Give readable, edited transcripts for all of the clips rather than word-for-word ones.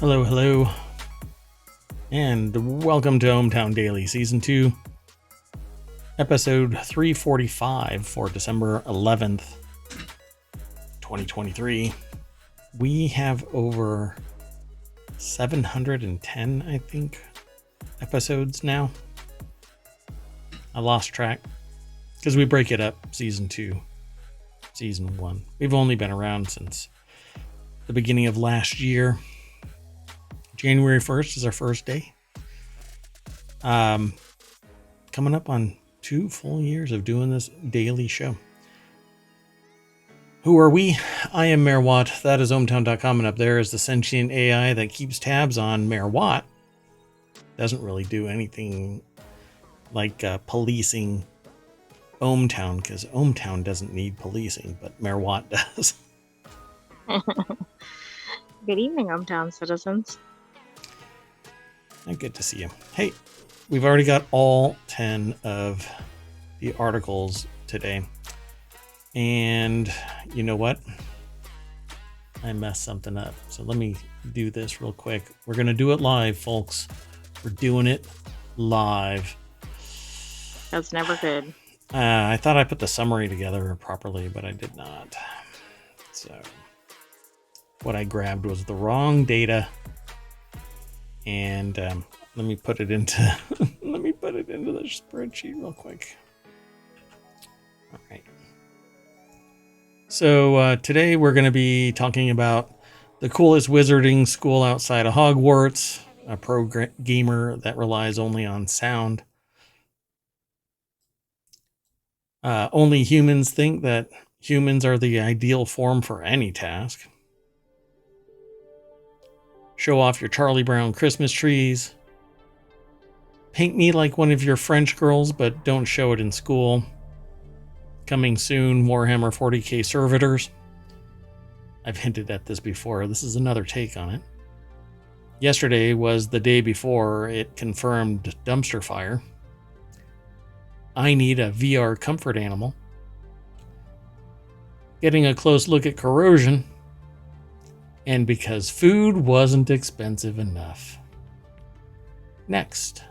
Hello, hello, and welcome to ohmTown Daily, Season 2, Episode 345 for December 11th, 2023. We have over 710, I think, episodes now. I lost track, because we break it up, Season 2, Season 1. We've only been around since the beginning of last year. January 1st is our first day. Coming up on 2 full years of doing this daily show. Who are we? I am Mayor Watt. That is ohmTown.com, and up there is the sentient AI that keeps tabs on Mayor Watt. Doesn't really do anything like policing ohmTown, because ohmTown doesn't need policing, but Mayor Watt does. Good evening, ohmTown citizens. Good to see you. Hey, we've already got all 10 of the articles today. And you know what? I messed something up. So let me do this real quick. We're going to do it live, folks. We're doing it live. That's never good. I thought I put the summary together properly, but I did not. So what I grabbed was the wrong data. And let me put it into the spreadsheet real quick. All right. So today we're going to be talking about the coolest wizarding school outside of Hogwarts, a pro gamer that relies only on sound. Only humans think that humans are the ideal form for any task. Show off your Charlie Brown Christmas trees. Paint me like one of your French girls, but don't show it in school. Coming soon, Warhammer 40k Servitors. I've hinted at this before. This is another take on it. Yesterday was the day before it confirmed dumpster fire. I need a VR comfort animal. Getting a close look at corrosion. And because food wasn't expensive enough. Next.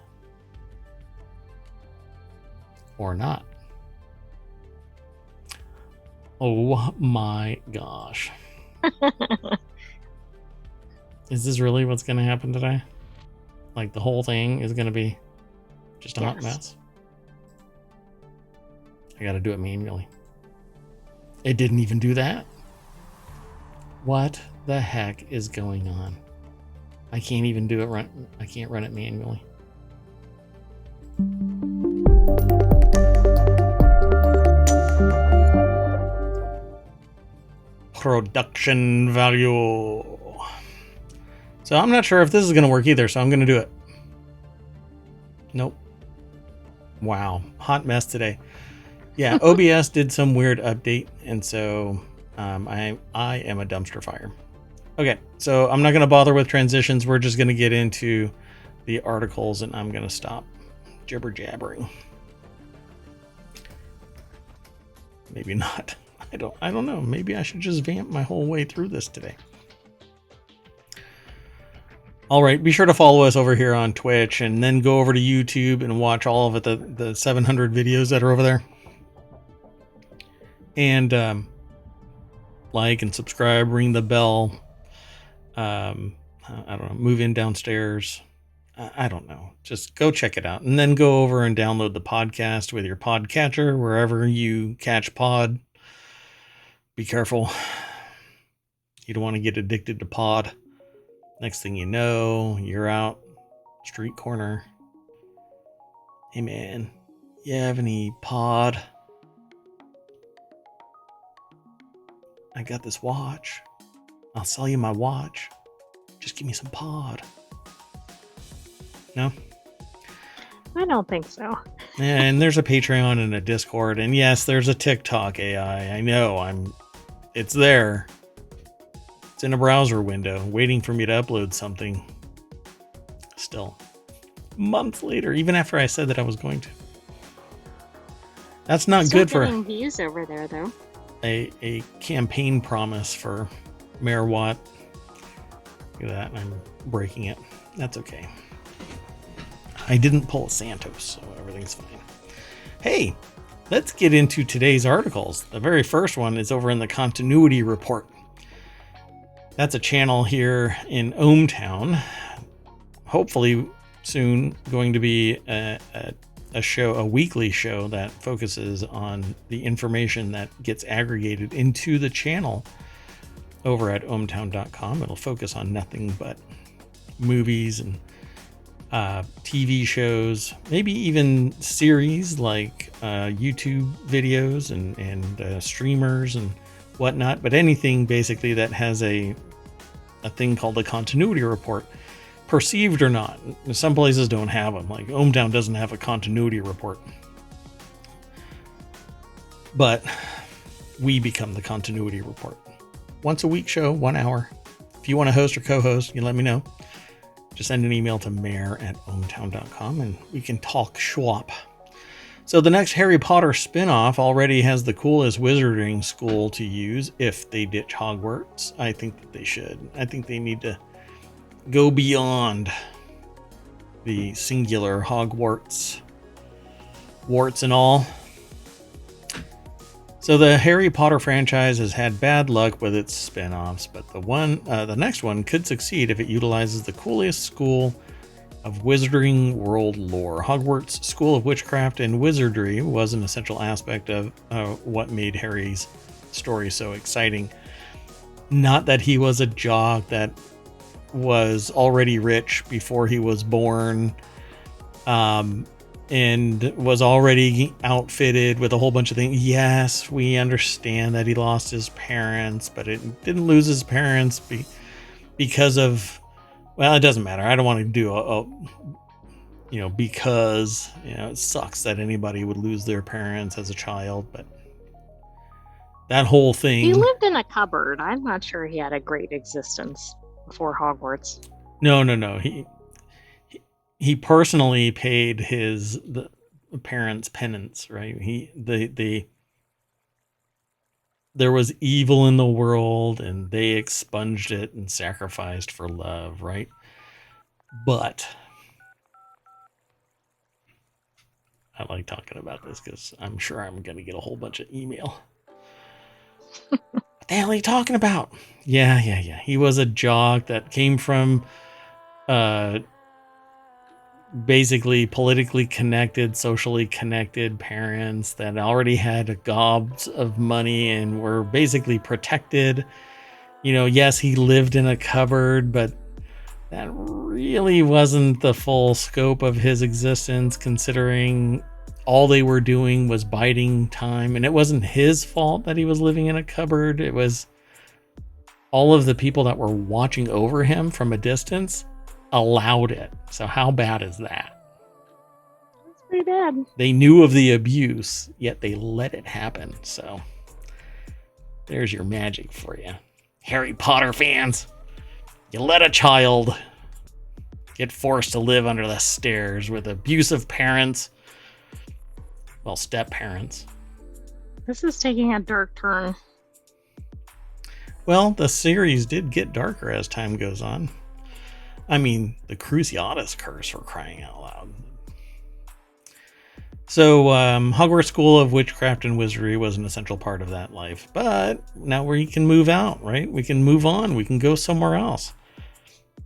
Or not. Oh my gosh. Is this really what's going to happen today? Like the whole thing is going to be just a hot mess? I got to do it manually. It didn't even do that. What the heck is going on? I can't even do it. I can't run it manually. Production value. So I'm not sure if this is going to work either, so I'm going to do it. Nope. Wow. Hot mess today. Yeah, OBS did some weird update, and so I am a dumpster fire. Okay, so I'm not going to bother with transitions. We're just going to get into the articles, and I'm going to stop jibber jabbering. Maybe not. I don't know. Maybe I should just vamp my whole way through this today. All right, be sure to follow us over here on Twitch, and then go over to YouTube and watch all of it, the 700 videos that are over there. And like and subscribe, ring the bell. I don't know, move in downstairs. I don't know. Just go check it out. And then go over and download the podcast with your podcatcher, wherever you catch pod. Be careful. You don't want to get addicted to pod. Next thing you know, you're out street corner. Hey man, you have any pod? I got this watch. I'll sell you my watch. Just give me some pod. No? I don't think so. And there's a Patreon and a Discord. And yes, there's a TikTok AI. I know. It's there. It's in a browser window, waiting for me to upload something. Still. Months later, even after I said that I was going to. That's not good for views over there, though. A campaign promise for Mayor Watt. Look at that, I'm breaking it. That's okay. I didn't pull a Santos, so everything's fine. Hey, let's get into today's articles. The very first one is over in the Continuity Report. That's a channel here in ohmTown. Hopefully soon going to be a weekly show that focuses on the information that gets aggregated into the channel over at ohmTown.com. It'll focus on nothing but movies and TV shows, maybe even series like YouTube videos and streamers and whatnot, but anything basically that has a thing called the Continuity Report, perceived or not. Some places don't have them, like ohmTown doesn't have a Continuity Report, but we become the Continuity Report. Once a week show, 1 hour. If you want to host or co-host, you can let me know. Just send an email to mayor@ohmTown.com and we can talk schwap. So the next Harry Potter spin-off already has the coolest wizarding school to use if they ditch Hogwarts. I think that they should. I think they need to go beyond the singular Hogwarts. Warts and all. So the Harry Potter franchise has had bad luck with its spin-offs, but the next one could succeed if it utilizes the coolest school of wizarding world lore. Hogwarts School of Witchcraft and Wizardry was an essential aspect of what made Harry's story so exciting. Not that he was a jock that was already rich before he was born, and was already outfitted with a whole bunch of things. Yes, we understand that he lost his parents, but it didn't lose his parents because of, well, it doesn't matter. I don't want to do because, it sucks that anybody would lose their parents as a child, but that whole thing. He lived in a cupboard. I'm not sure he had a great existence before Hogwarts. No. He personally paid the parents' penance, right? There was evil in the world, and they expunged it and sacrificed for love, right? But I like talking about this because I'm sure I'm going to get a whole bunch of email. What the hell are you talking about? Yeah. He was a jock that came from basically politically connected, socially connected parents that already had gobs of money and were basically protected. Yes, he lived in a cupboard, but that really wasn't the full scope of his existence, considering all they were doing was biding time. And it wasn't his fault that he was living in a cupboard. It was all of the people that were watching over him from a distance allowed it. So how bad is that? That's pretty bad. They knew of the abuse, yet they let it happen. So there's your magic for you, Harry Potter fans. You let a child get forced to live under the stairs with abusive parents, well, step parents. This is taking a dark turn. Well, the series did get darker as time goes on. I mean, the Cruciatus curse, for crying out loud. So, Hogwarts School of Witchcraft and Wizardry was an essential part of that life. But now we can move out, right? We can move on. We can go somewhere else.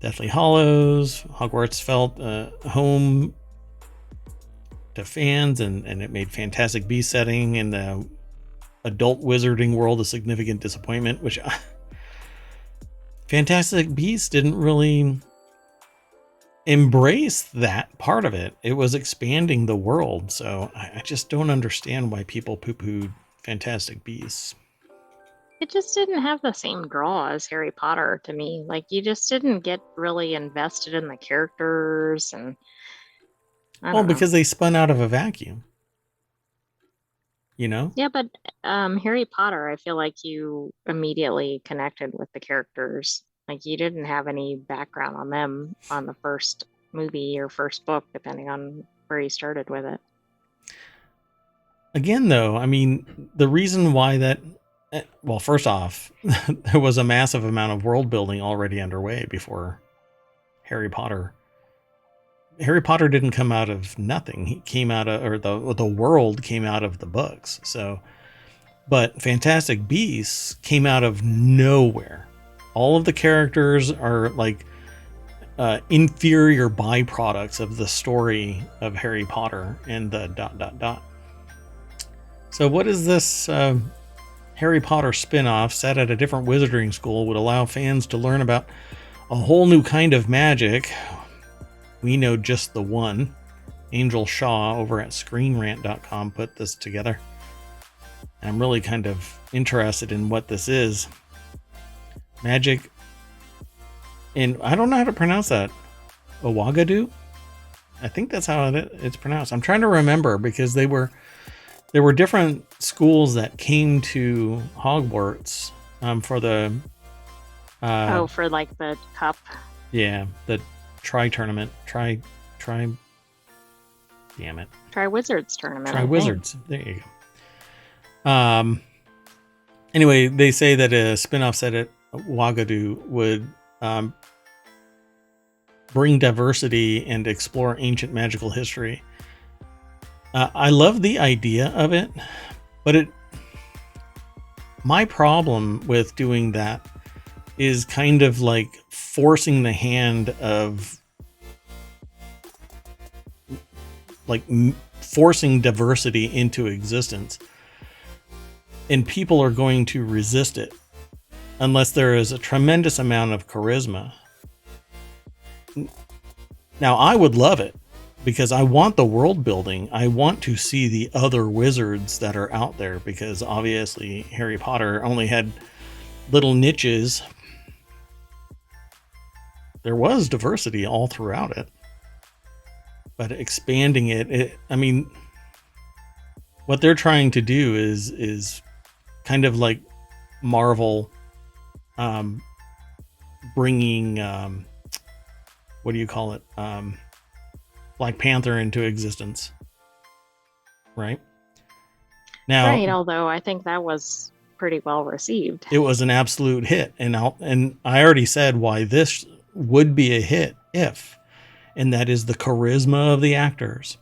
Deathly Hallows, Hogwarts felt home to fans, and it made Fantastic Beasts setting in the adult wizarding world a significant disappointment, which Fantastic Beasts didn't really embrace that part of it. It was expanding the world, so I just don't understand why people poo-pooed Fantastic Beasts. It just didn't have the same draw as Harry Potter to me. Like, you just didn't get really invested in the characters, and because they spun out of a vacuum. Yeah, but Harry Potter, I feel like you immediately connected with the characters. Like, you didn't have any background on them on the first movie or first book, depending on where you started with it. Again, though, I mean, the reason why that, Well, first off, there was a massive amount of world building already underway before Harry Potter. Harry Potter didn't come out of nothing. He came out of, or the world came out of the books. So, but Fantastic Beasts came out of nowhere. All of the characters are like inferior byproducts of the story of Harry Potter and the ... So, what is this Harry Potter spin-off set at a different wizarding school would allow fans to learn about a whole new kind of magic? We know just the one. Angel Shaw over at ScreenRant.com put this together. I'm really kind of interested in what this is. Magic, and I don't know how to pronounce that. Owagadu? I think that's how it's pronounced. I'm trying to remember because there were different schools that came to Hogwarts for the for like the cup. Yeah, the tri-tournament. Damn it. Tri-Wizards tournament. Tri-Wizards. There you go. Anyway, they say that a spin-off set at Wagadu would bring diversity and explore ancient magical history. I love the idea of it, but my problem with doing that is kind of like forcing the hand of like forcing diversity into existence, and people are going to resist it unless there is a tremendous amount of charisma. Now, I would love it because I want the world building. I want to see the other wizards that are out there, because obviously Harry Potter only had little niches. There was diversity all throughout it, but expanding it, I mean, what they're trying to do is kind of like Marvel bringing what do you call it, Black Panther into existence, right? Now, Right, although I think that was pretty well received. It was an absolute hit, and I already said why this would be a hit and that is the charisma of the actors.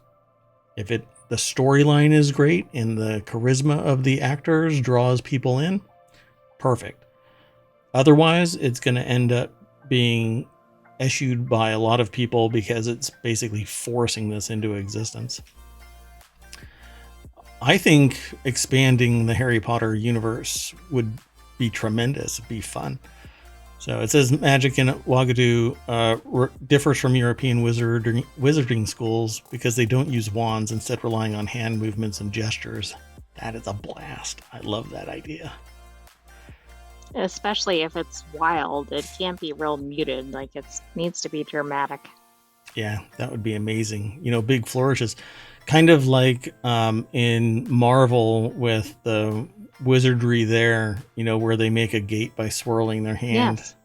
If the storyline is great and the charisma of the actors draws people in, perfect. Otherwise, it's going to end up being eschewed by a lot of people because it's basically forcing this into existence. I think expanding the Harry Potter universe would be tremendous. It'd be fun. So it says magic in Wagadu differs from European wizarding schools because they don't use wands, instead relying on hand movements and gestures. That is a blast. I love that idea. Especially if it's wild, it can't be real muted. Like, it needs to be dramatic. Yeah, that would be amazing. Big flourishes. Kind of like in Marvel with the wizardry there, where they make a gate by swirling their hand. Yes.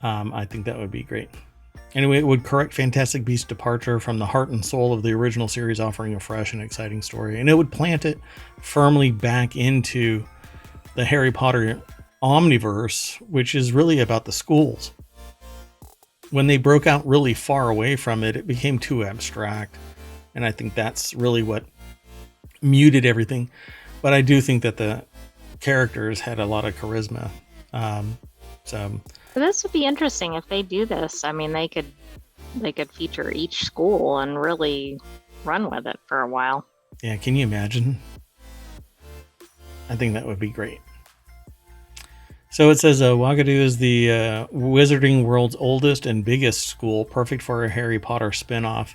I think that would be great. Anyway, it would correct Fantastic Beasts' departure from the heart and soul of the original series, offering a fresh and exciting story. And it would plant it firmly back into the Harry Potter omniverse, which is really about the schools. When they broke out really far away from it, it became too abstract. And I think that's really what muted everything. But I do think that the characters had a lot of charisma. So this would be interesting if they do this. I mean, they could feature each school and really run with it for a while. Yeah, can you imagine? I think that would be great. So it says Wagadu is the wizarding world's oldest and biggest school, perfect for a Harry Potter spin-off.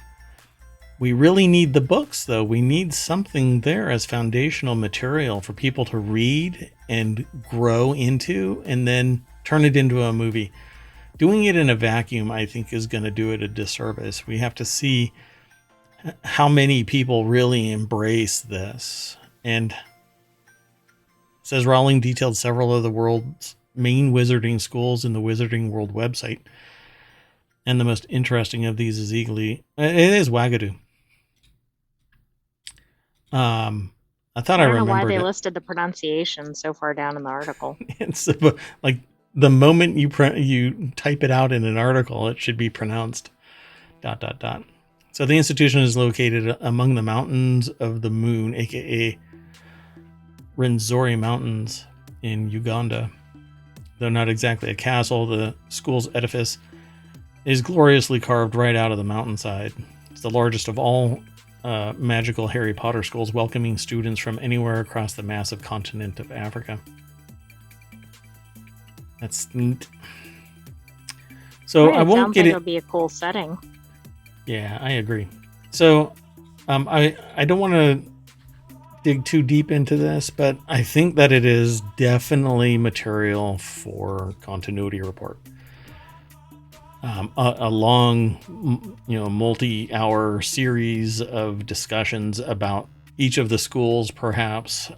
We really need the books, though. We need something there as foundational material for people to read and grow into, and then turn it into a movie. Doing it in a vacuum, I think, is going to do it a disservice. We have to see how many people really embrace this. And it says Rowling detailed several of the world's main wizarding schools in the Wizarding World website. And the most interesting of these is Wagadu. I thought I I don't know why remembered they it. listed the pronunciation so far down in the article. It's like the moment you type it out in an article, it should be pronounced ... So the institution is located among the mountains of the moon, aka Rwenzori Mountains in Uganda. Though not exactly a castle, the school's edifice is gloriously carved right out of the mountainside. It's the largest of all magical Harry Potter schools, welcoming students from anywhere across the massive continent of Africa. That's neat. So Right, I it won't sounds get like it. it'll be a cool setting. Yeah, I agree. So I don't want to dig too deep into this, but I think that it is definitely material for continuity report. A long, multi-hour series of discussions about each of the schools, perhaps.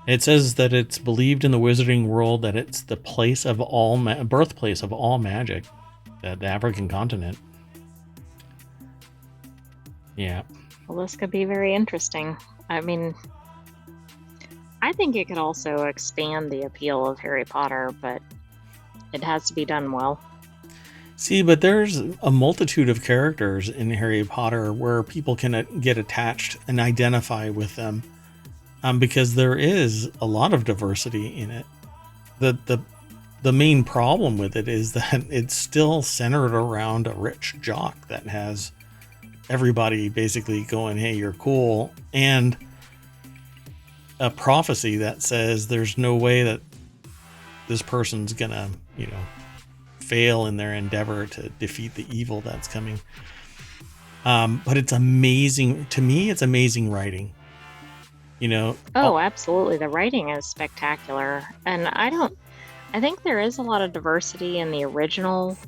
It says that it's believed in the wizarding world that it's the place of all birthplace of all magic, the African continent. Yeah. Well, this could be very interesting. I mean, I think it could also expand the appeal of Harry Potter, but it has to be done well. See, but there's a multitude of characters in Harry Potter where people can get attached and identify with them, because there is a lot of diversity in it. The main problem with it is that it's still centered around a rich jock that has everybody basically going, "Hey, you're cool," and a prophecy that says there's no way that this person's gonna, fail in their endeavor to defeat the evil that's coming. But it's amazing to me. It's amazing writing. Oh, absolutely. The writing is spectacular. And I think there is a lot of diversity in the original,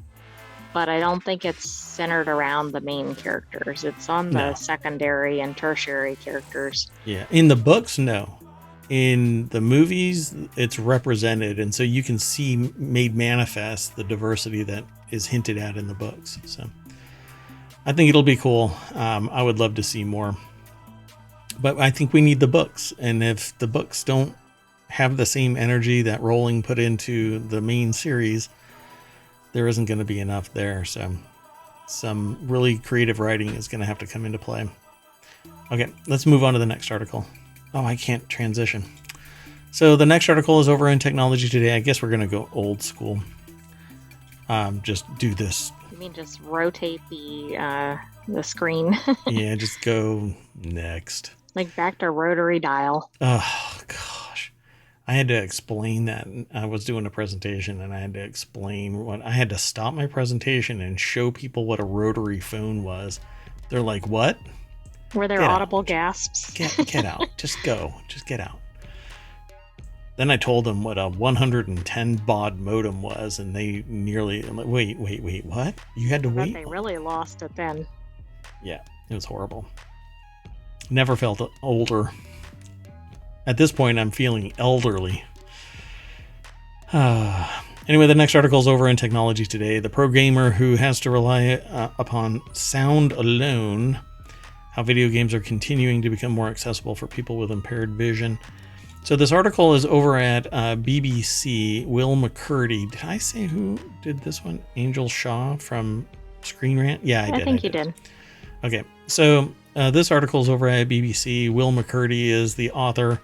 but I don't think it's centered around the main characters. It's on the secondary and tertiary characters. Yeah. In the books, no. In the movies, it's represented, and so you can see made manifest the diversity that is hinted at in the books. So I think it'll be cool. I would love to see more, but I think we need the books, and if the books don't have the same energy that Rowling put into the main series, there isn't going to be enough there. So some really creative writing is going to have to come into play. Okay, let's move on to the next article. Oh, I can't transition. So the next article is over in Technology Today. I guess we're going to go old school. Just do this. You mean just rotate the screen? Yeah, just go next. Like back to rotary dial. Oh, gosh. I had to explain that. I was doing a presentation and I had to explain I had to stop my presentation and show people what a rotary phone was. They're like, "What?" Were there audible gasps? Get out. Just go. Just get out. Then I told them what a 110 baud modem was, and they nearly... I'm like, wait, what? You had to wait? They really lost it then. Yeah, it was horrible. Never felt older. At this point, I'm feeling elderly. Anyway, the next article is over in Technology Today. The pro gamer who has to rely upon sound alone... How video games are continuing to become more accessible for people with impaired vision. So this article is over at BBC. Will McCurdy. Did I say who did this one? Angel Shaw from Screen Rant? Yeah, I did. I think you did. Okay, so this article is over at BBC. Will McCurdy is the author.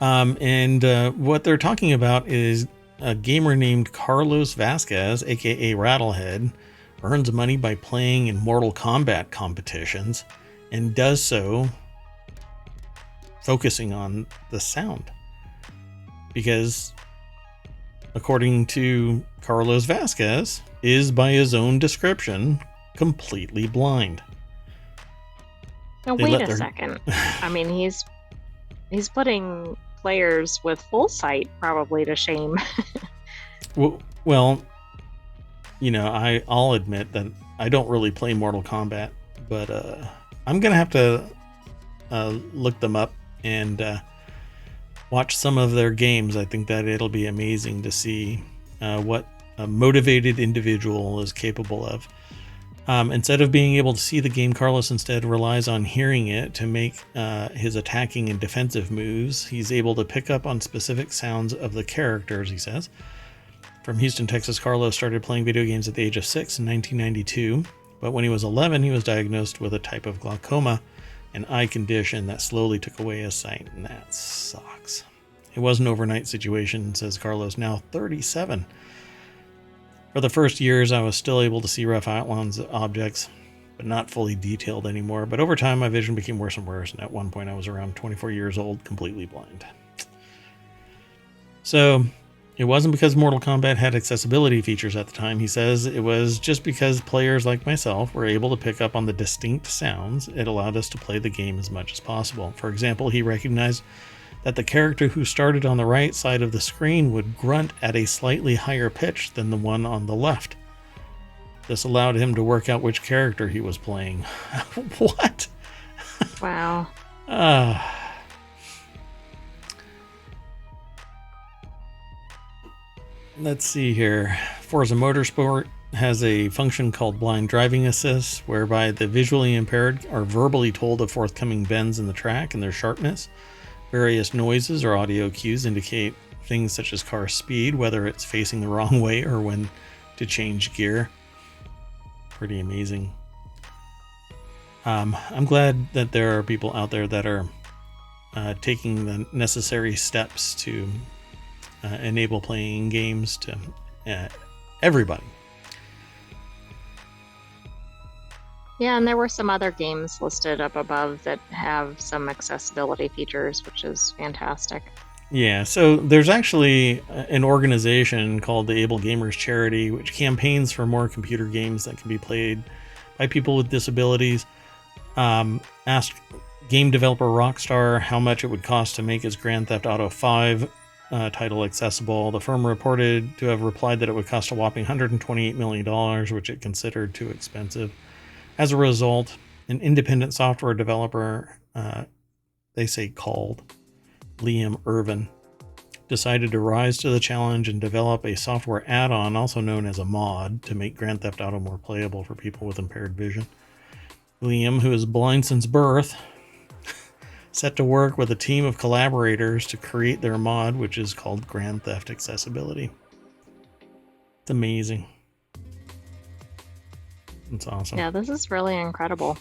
And what they're talking about is a gamer named Carlos Vasquez, aka Rattlehead, earns money by playing in Mortal Kombat competitions and does so focusing on the sound. Because, according to Carlos Vasquez, is by his own description completely blind. Now wait a second. I mean, he's putting players with full sight probably to shame. Well, I'll admit that I don't really play Mortal Kombat, but I'm going to have to look them up and watch some of their games. I think that it'll be amazing to see what a motivated individual is capable of. Instead of being able to see the game, Carlos instead relies on hearing it to make his attacking and defensive moves. He's able to pick up on specific sounds of the characters, he says. From Houston, Texas, Carlos started playing video games at the age of 6 in 1992, but when he was 11, he was diagnosed with a type of glaucoma, an eye condition that slowly took away his sight, and that sucks. It was an overnight situation, says Carlos, now 37. For the first years, I was still able to see rough outlines of objects, but not fully detailed anymore. But over time, my vision became worse and worse, and at one point I was around 24 years old, completely blind. So, it wasn't because Mortal Kombat had accessibility features at the time, he says. It was just because players like myself were able to pick up on the distinct sounds. It allowed us to play the game as much as possible. For example, he recognized that the character who started on the right side of the screen would grunt at a slightly higher pitch than the one on the left. This allowed him to work out which character he was playing. What? Wow. Let's see here. Forza Motorsport has a function called blind driving assist, whereby the visually impaired are verbally told of forthcoming bends in the track and their sharpness. Various noises or audio cues indicate things such as car speed, whether it's facing the wrong way or when to change gear. Pretty amazing. I'm glad that there are people out there that are taking the necessary steps to enable playing games to everybody. Yeah, and there were some other games listed up above that have some accessibility features, which is fantastic. Yeah, so there's actually an organization called the Able Gamers Charity, which campaigns for more computer games that can be played by people with disabilities. Asked game developer Rockstar how much it would cost to make its Grand Theft Auto 5 title accessible. The firm reported to have replied that it would cost a whopping $128 million, which it considered too expensive. As a result, an independent software developer, they say called Liam Irvin, decided to rise to the challenge and develop a software add-on, also known as a mod, to make Grand Theft Auto more playable for people with impaired vision. Liam, who is blind since birth, set to work with a team of collaborators to create their mod, which is called Grand Theft Accessibility. It's amazing. It's awesome. Yeah, this is really incredible.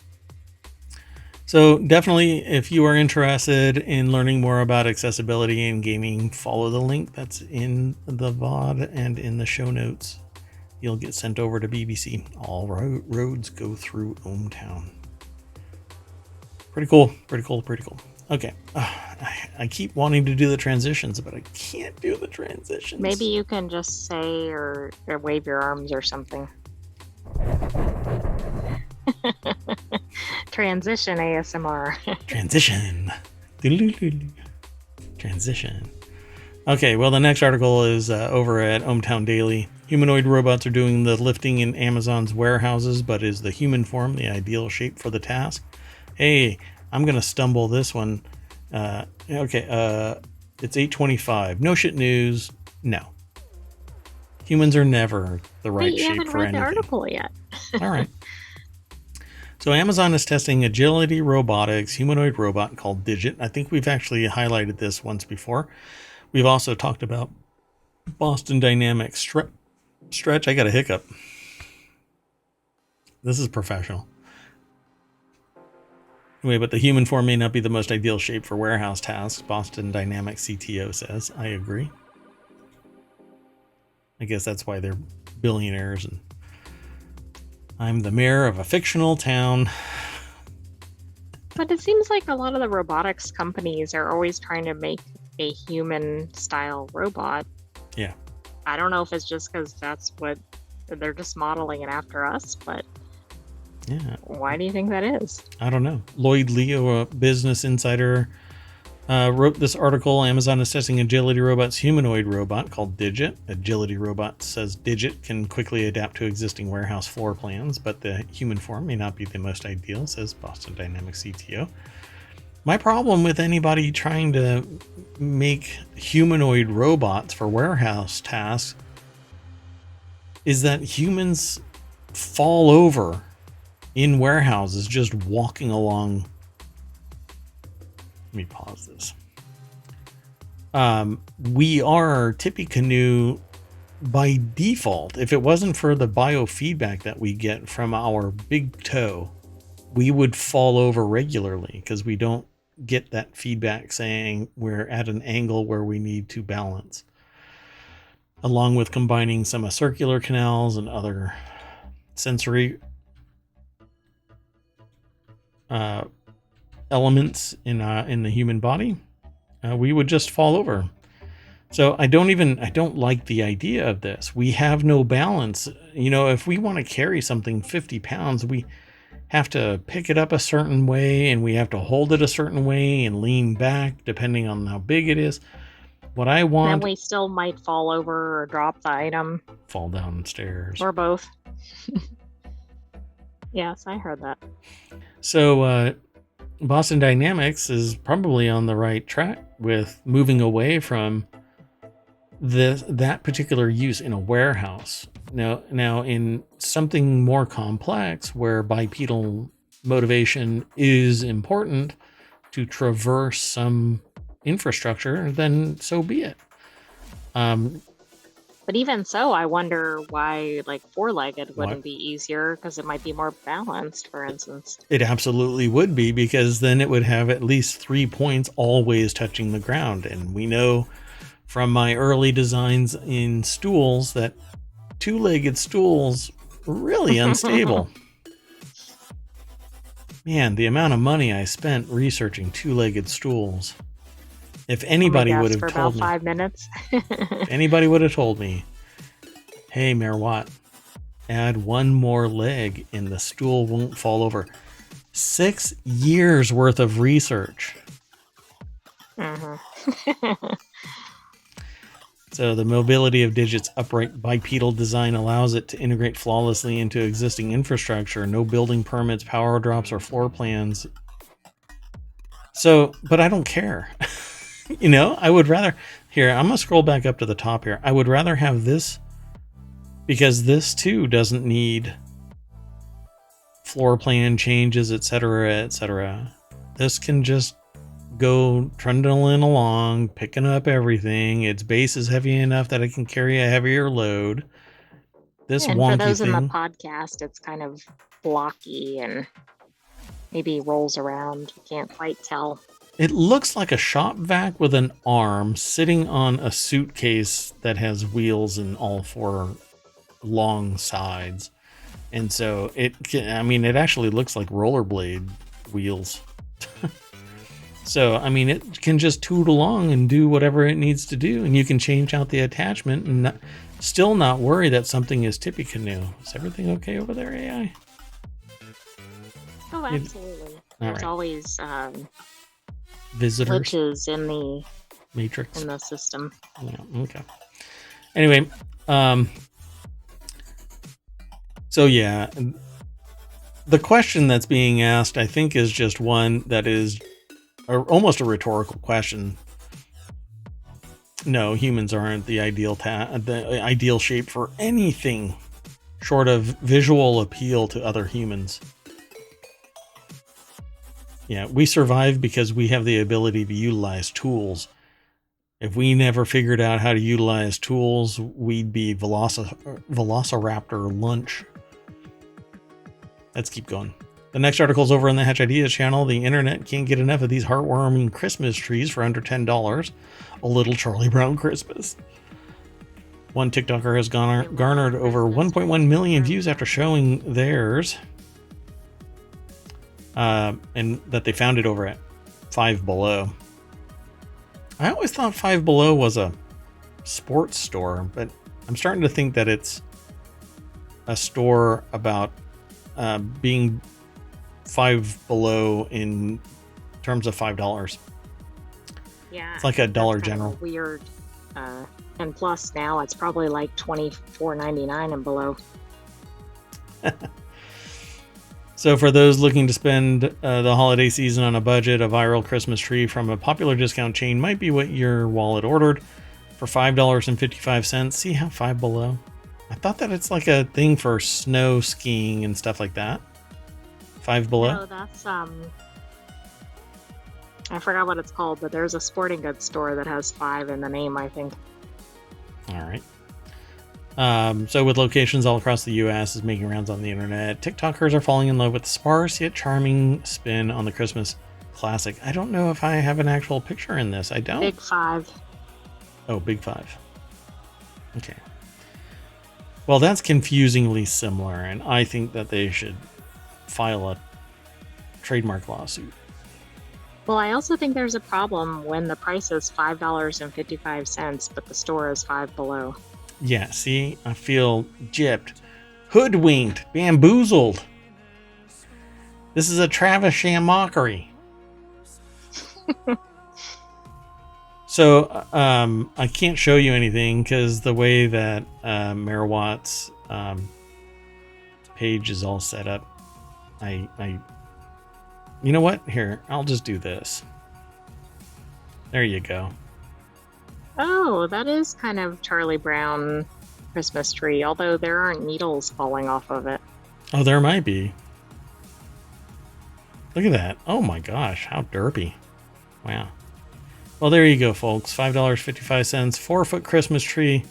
So definitely, if you are interested in learning more about accessibility in gaming, follow the link that's in the VOD and in the show notes. You'll get sent over to BBC. All roads go through ohmTown. Pretty cool. Okay. I keep wanting to do the transitions, but I can't do the transitions. Maybe you can just say or wave your arms or something. Transition ASMR. Transition. Okay, well, the next article is over at ohmTown Daily. Humanoid robots are doing the lifting in Amazon's warehouses, but is the human form the ideal shape for the task? Hey, I'm going to stumble this one. It's 8:25. No shit news. No. Humans are never the right shape for anything. You haven't read the article yet. All right. So Amazon is testing agility robotics humanoid robot called Digit. I think we've actually highlighted this once before. We've also talked about Boston Dynamics Stretch. I got a hiccup. This is professional. Anyway, but the human form may not be the most ideal shape for warehouse tasks, Boston Dynamics CTO says. I agree. I guess that's why they're billionaires and I'm the mayor of a fictional town. But it seems like a lot of the robotics companies are always trying to make a human-style robot. Yeah. I don't know if it's just because that's what they're just modeling it after us, but yeah. Why do you think that is? I don't know. Lloyd Leo, a Business Insider, wrote this article. Amazon is testing agility robot's humanoid robot called Digit. Agility robot says Digit can quickly adapt to existing warehouse floor plans, but the human form may not be the most ideal, says Boston Dynamics CTO. My problem with anybody trying to make humanoid robots for warehouse tasks is that humans fall over in warehouses, just walking along. Let me pause this. We are Tippecanoe by default. If it wasn't for the biofeedback that we get from our big toe, we would fall over regularly because we don't get that feedback saying we're at an angle where we need to balance. Along with combining some circular canals and other sensory elements in the human body, we would just fall over. So I don't like the idea of this. We have no balance. If we want to carry something 50 pounds, we have to pick it up a certain way, and we have to hold it a certain way and lean back depending on how big it is. What I want... Then we still might fall over or drop the item. Fall downstairs. Or both. Yes, I heard that. So Boston Dynamics is probably on the right track with moving away from that particular use in a warehouse. Now in something more complex where bipedal motivation is important to traverse some infrastructure, then so be it. But even so, I wonder why four-legged wouldn't be easier, because it might be more balanced, for instance. It absolutely would be, because then it would have at least 3 points always touching the ground. And we know from my early designs in stools that two-legged stools are really unstable. Man, the amount of money I spent researching two-legged stools. If anybody would have told me, 5 minutes. if anybody would have told me, hey, Mayor Watt, add one more leg and the stool won't fall over. 6 years worth of research. Mm-hmm. So the mobility of Digit's upright bipedal design allows it to integrate flawlessly into existing infrastructure. No building permits, power drops, or floor plans. So, but I don't care. I would rather... Here, I'm going to scroll back up to the top here. I would rather have this, because this too doesn't need floor plan changes, etc., etc. This can just go trundling along, picking up everything. Its base is heavy enough that it can carry a heavier load. This and wonky for those thing, in the podcast, it's kind of blocky and maybe rolls around. You can't quite tell. It looks like a shop vac with an arm sitting on a suitcase that has wheels in all 4 long sides. And so it actually looks like rollerblade wheels. So, it can just toot along and do whatever it needs to do. And you can change out the attachment and still not worry that something is Tippecanoe. Is everything okay over there, AI? Oh, absolutely. There's always... visitors, glitches in the matrix, in the system. Yeah, okay. Anyway, so yeah, the question that's being asked, I think, is just one that is almost a rhetorical question. No, humans aren't the ideal shape for anything short of visual appeal to other humans. Yeah, we survive because we have the ability to utilize tools. If we never figured out how to utilize tools, we'd be Velociraptor lunch. Let's keep going. The next article is over on the Hatch Ideas channel. The internet can't get enough of these heartwarming Christmas trees for under $10. A little Charlie Brown Christmas. One TikToker has garnered over 1.1 million views after showing theirs. And that they found it over at Five Below. I always thought Five Below was a sports store, but I'm starting to think that it's a store about being Five Below in terms of $5. Yeah, it's like a Dollar General. Weird. And plus now it's probably like $24.99 and below. So for those looking to spend the holiday season on a budget, a viral Christmas tree from a popular discount chain might be what your wallet ordered for $5.55. See how Five Below? I thought that it's like a thing for snow skiing and stuff like that. Five Below? No, that's I forgot what it's called, but there's a sporting goods store that has 5 in the name, I think. All right. So with locations all across the U.S. is making rounds on the internet, TikTokers are falling in love with the sparse yet charming spin on the Christmas classic. I don't know if I have an actual picture in this. I don't. Big 5. Oh, Big 5. Okay. Well, that's confusingly similar, and I think that they should file a trademark lawsuit. Well, I also think there's a problem when the price is $5.55, but the store is 5 Below. Yeah, see? I feel gypped, hoodwinked, bamboozled. This is a Travis Sham mockery. So, I can't show you anything because the way that Mayor Watt's page is all set up, you know what? Here, I'll just do this. There you go. Oh, that is kind of Charlie Brown Christmas tree, although there aren't needles falling off of it. Oh, there might be. Look at that. Oh my gosh, how derpy. Wow. Well, there you go, folks. $5.55, 4-foot Christmas tree.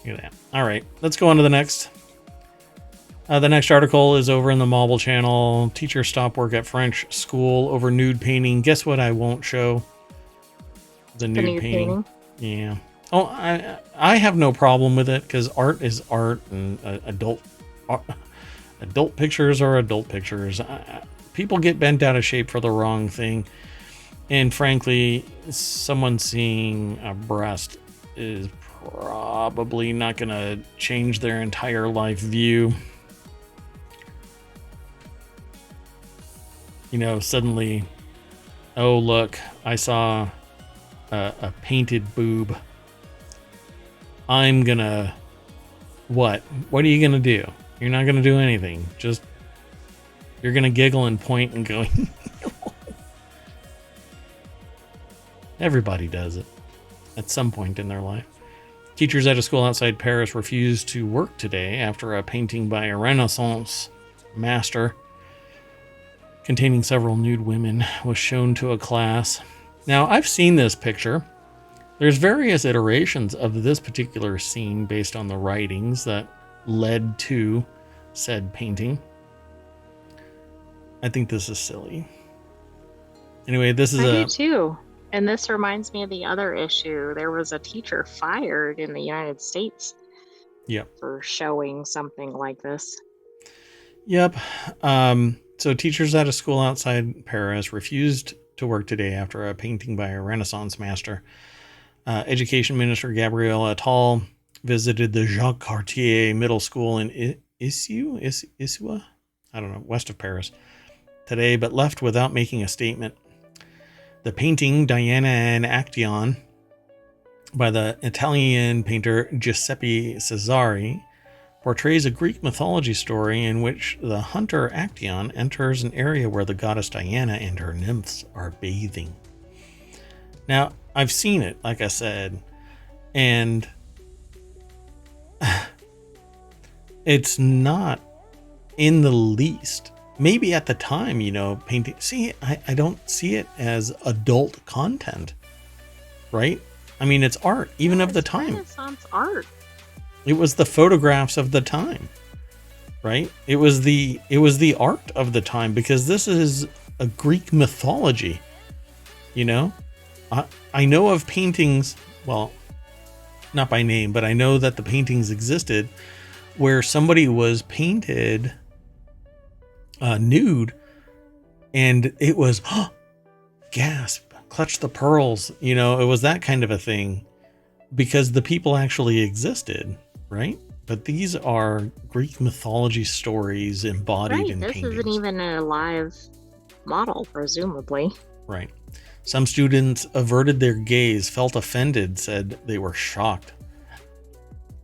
Look at that. All right, let's go on to the next. The next article is over in the Mobile channel. Teacher stop work at French school over nude painting. Guess what I won't show? The nude painting. Yeah. Oh, I have no problem with it because art is art, and adult pictures are adult pictures. People get bent out of shape for the wrong thing, and frankly, someone seeing a breast is probably not going to change their entire life view. You know, suddenly, oh look, I saw a painted boob. I'm gonna what are you gonna do? You're not gonna do anything. Just you're gonna giggle and point and go. Everybody does it at some point in their life. Teachers at a school outside Paris refused to work today after a painting by a Renaissance master containing several nude women was shown to a class. Now, I've seen this picture. There's various iterations of this particular scene based on the writings that led to said painting. I think this is silly. Anyway, this is I do too. And this reminds me of the other issue. There was a teacher fired in the United States for showing something like this. Yep. So teachers at a school outside Paris refused to work today after a painting by a Renaissance master. Education Minister Gabrielle Attal visited the Jacques Cartier Middle School in Issua? I don't know, west of Paris today, but left without making a statement. The painting, Diana and Action, by the Italian painter Giuseppe Cesari, portrays a Greek mythology story in which the hunter Action enters an area where the goddess Diana and her nymphs are bathing. Now, I've seen it, like I said, and it's not in the least. Maybe at the time, you know, painting. See, I don't see it as adult content, right? I mean, it's art, even of the time. Renaissance art. It was the photographs of the time, right? It was the art of the time, because this is a Greek mythology, you know? I know of paintings, well, not by name, but I know that the paintings existed where somebody was painted nude, and it was gasp, clutch the pearls, you know, it was that kind of a thing, because the people actually existed, right? But these are Greek mythology stories embodied in paintings. This isn't even a live model, presumably. Right. Some students averted their gaze, felt offended, said they were shocked,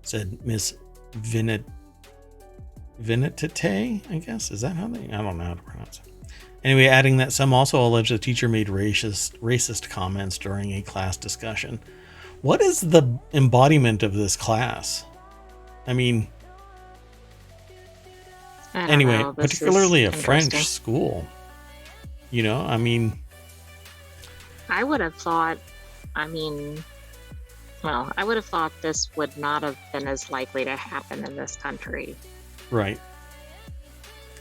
said Miss Vinitite, I guess. Is that how they? I don't know how to pronounce it. Anyway, adding that some also allege the teacher made racist comments during a class discussion. What is the embodiment of this class? I mean, I don't Anyway, know. This is particularly a French interesting. school. I mean, I would have thought, I mean, well, I would have thought this would not have been as likely to happen in this country. right.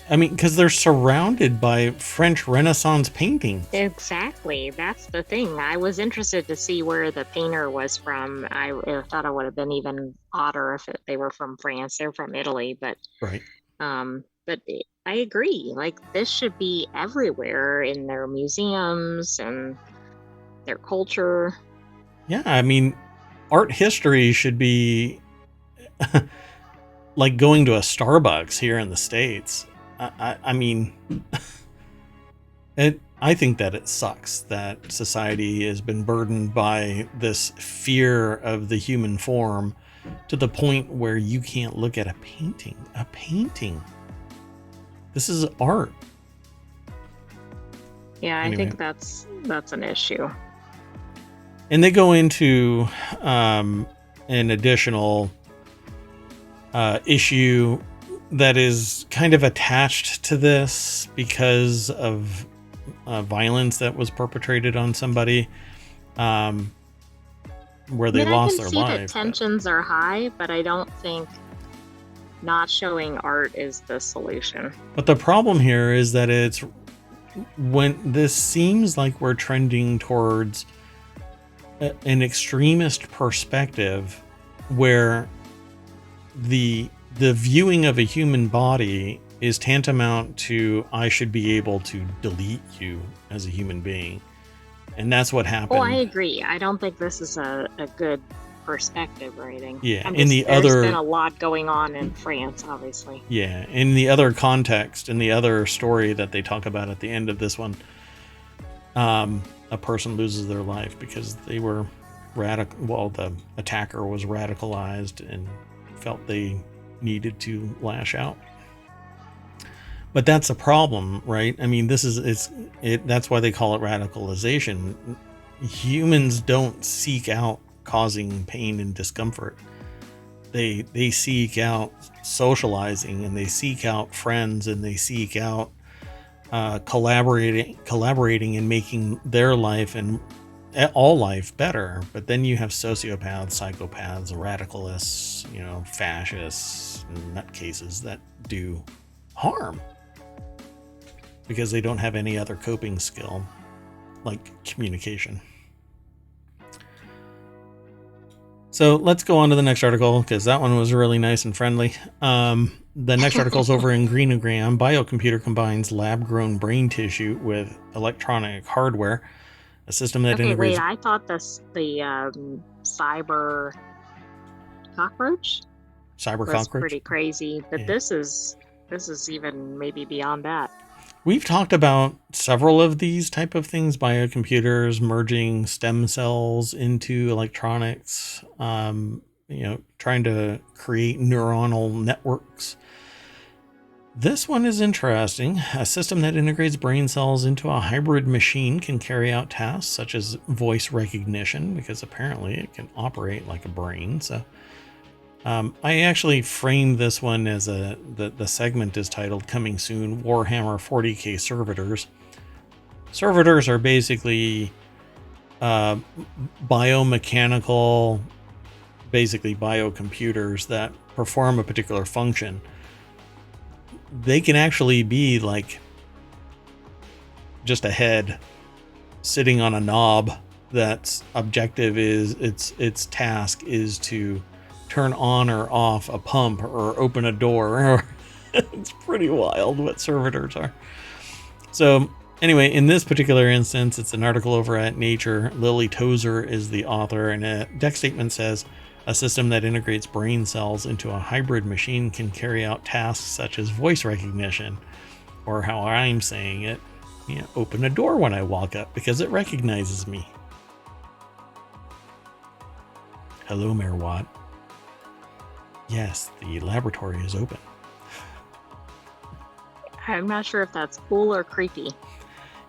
I mean, because they're surrounded by French Renaissance paintings. Exactly. That's the thing. I was interested to see where the painter was from. I thought it would have been even odder if they were from France. They're from Italy, Right. but I agree. Like this should be everywhere in their museums and their culture. Yeah, I mean, art history should be like going to a Starbucks here in the States. I mean, I think that it sucks that society has been burdened by this fear of the human form to the point where you can't look at a painting. A painting. This is art. Yeah, I Anyway. think that's an issue. And they go into an additional issue that is kind of attached to this because of violence that was perpetrated on somebody, where they lost their I can see that life. tensions are high, but I don't think not showing art is the solution. But the problem here is that it's when this seems like we're trending towards an extremist perspective where the viewing of a human body is tantamount to I should be able to delete you as a human being. And that's what happened. Oh, I agree. I don't think this is a good perspective or anything. Yeah, there's been a lot going on in France, obviously. Yeah, in the other context, in the other story that they talk about at the end of this one, a person loses their life because they were the attacker was radicalized and felt they needed to lash out. But that's a problem, right? I mean, that's why they call it radicalization. Humans don't seek out causing pain and discomfort. They seek out socializing, and they seek out friends, and they seek out collaborating and making their life and all life better. But then you have sociopaths, psychopaths, radicalists, fascists, nutcases that do harm because they don't have any other coping skill like communication. So let's go on to the next article because that one was really nice and friendly. The next article is over in Greenogram. Biocomputer combines lab-grown brain tissue with electronic hardware. A system that integrates... Wait, I thought the cyber cockroach was pretty crazy, but yeah. This is even maybe beyond that. We've talked about several of these type of things, biocomputers merging stem cells into electronics, trying to create neuronal networks. This one is interesting. A system that integrates brain cells into a hybrid machine can carry out tasks such as voice recognition, because apparently it can operate like a brain. So I actually framed this one as the segment is titled Coming Soon, Warhammer 40k Servitors. Servitors are basically biomechanical, basically biocomputers that perform a particular function. They can actually be like just a head sitting on a knob that's objective is its task is to turn on or off a pump or open a door. It's pretty wild what servitors are. So anyway, in this particular instance, it's an article over at Nature. Lily Tozer is the author, and a deck statement says a system that integrates brain cells into a hybrid machine can carry out tasks such as voice recognition, or how I'm saying it, open a door when I walk up because it recognizes me. Hello, Mayor Watt. Yes, the laboratory is open. I'm not sure if that's cool or creepy.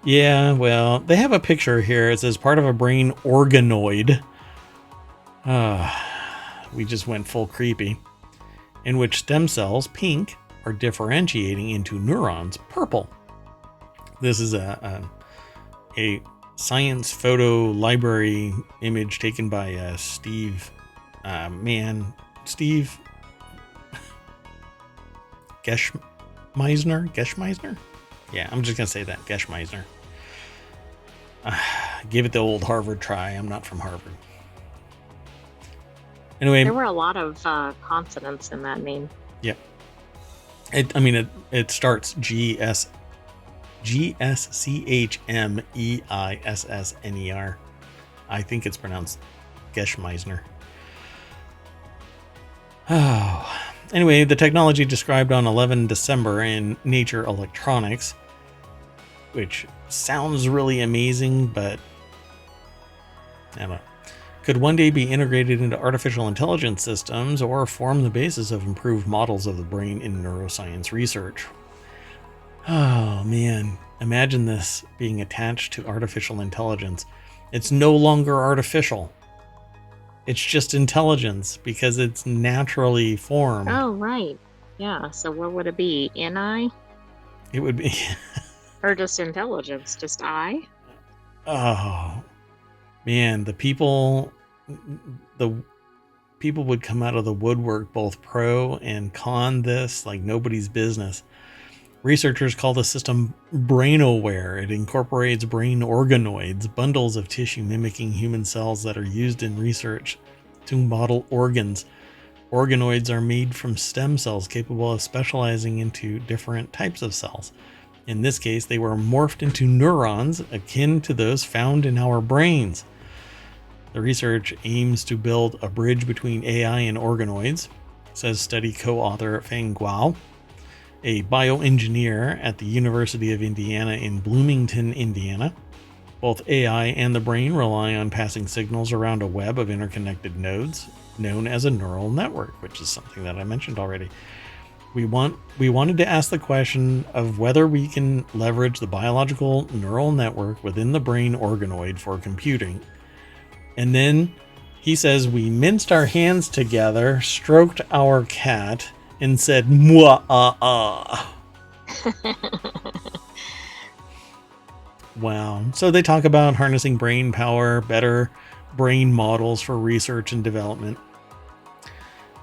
Yeah, well, they have a picture here. It says part of a brain organoid. We just went full creepy. In which stem cells, pink, are differentiating into neurons purple. This is a science photo library image taken by Steve Geschmeisner? Yeah, I'm just going to say that, Geschmeisner. Give it the old Harvard try. I'm not from Harvard. Anyway. There were a lot of consonants in that name. Yeah. It starts Gschmeissner. I think it's pronounced Geschmeisner. Oh. Anyway, the technology described on 11 December in Nature Electronics, which sounds really amazing, but I don't know, could one day be integrated into artificial intelligence systems or form the basis of improved models of the brain in neuroscience research. Oh man, imagine this being attached to artificial intelligence. It's no longer artificial. It's just intelligence because it's naturally formed. Oh, right. Yeah, so what would it be? NI? It would be... Or just intelligence, just I? Oh, man, the people would come out of the woodwork, both pro and con this, like nobody's business. Researchers call the system brain-aware. It incorporates brain organoids, bundles of tissue mimicking human cells that are used in research to model organs. Organoids are made from stem cells capable of specializing into different types of cells. In this case, they were morphed into neurons akin to those found in our brains. The research aims to build a bridge between AI and organoids, says study co-author Feng Guo, a bioengineer at the University of Indiana in Bloomington, Indiana. Both AI and the brain rely on passing signals around a web of interconnected nodes, known as a neural network, which is something that I mentioned already. We wanted to ask the question of whether we can leverage the biological neural network within the brain organoid for computing. And then he says we minced our hands together, stroked our cat, and said, "Mwah." Wow. So they talk about harnessing brain power, better brain models for research and development.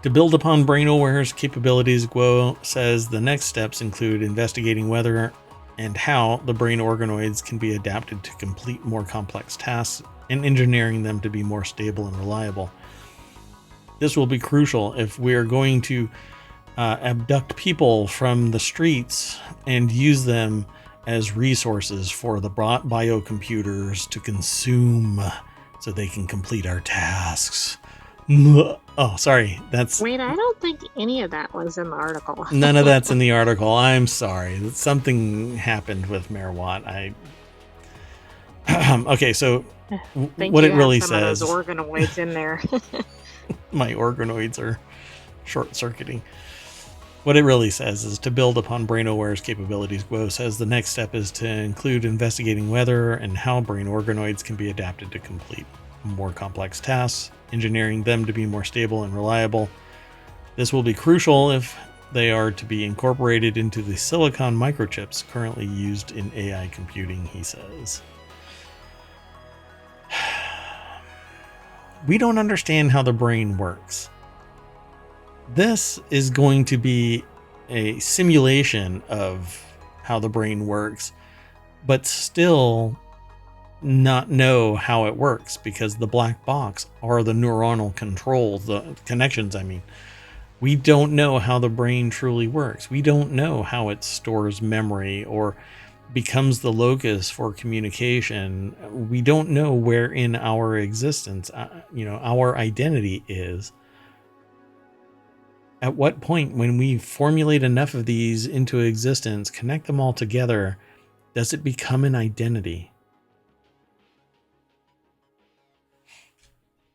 To build upon BrainAware's capabilities, Guo says the next steps include investigating whether and how the brain organoids can be adapted to complete more complex tasks and engineering them to be more stable and reliable. This will be crucial if we are going to abduct people from the streets and use them as resources for the biocomputers to consume so they can complete our tasks. Oh, sorry. Wait, I don't think any of that was in the article. None of that's in the article. I'm sorry. Something happened with Mayor Watt. Okay, so what it really says... Some of those organoids in there. My organoids are short-circuiting. What it really says is to build upon BrainAware's capabilities. Guo says the next step is to include investigating whether and how brain organoids can be adapted to complete more complex tasks, engineering them to be more stable and reliable. This will be crucial if they are to be incorporated into the silicon microchips currently used in AI computing, he says. We don't understand how the brain works. This is going to be a simulation of how the brain works, but still not know how it works because the black box are the neuronal controls, the connections, I mean. We don't know how the brain truly works. We don't know how it stores memory or becomes the locus for communication. We don't know where in our existence, our identity is. At what point, when we formulate enough of these into existence, connect them all together, does it become an identity?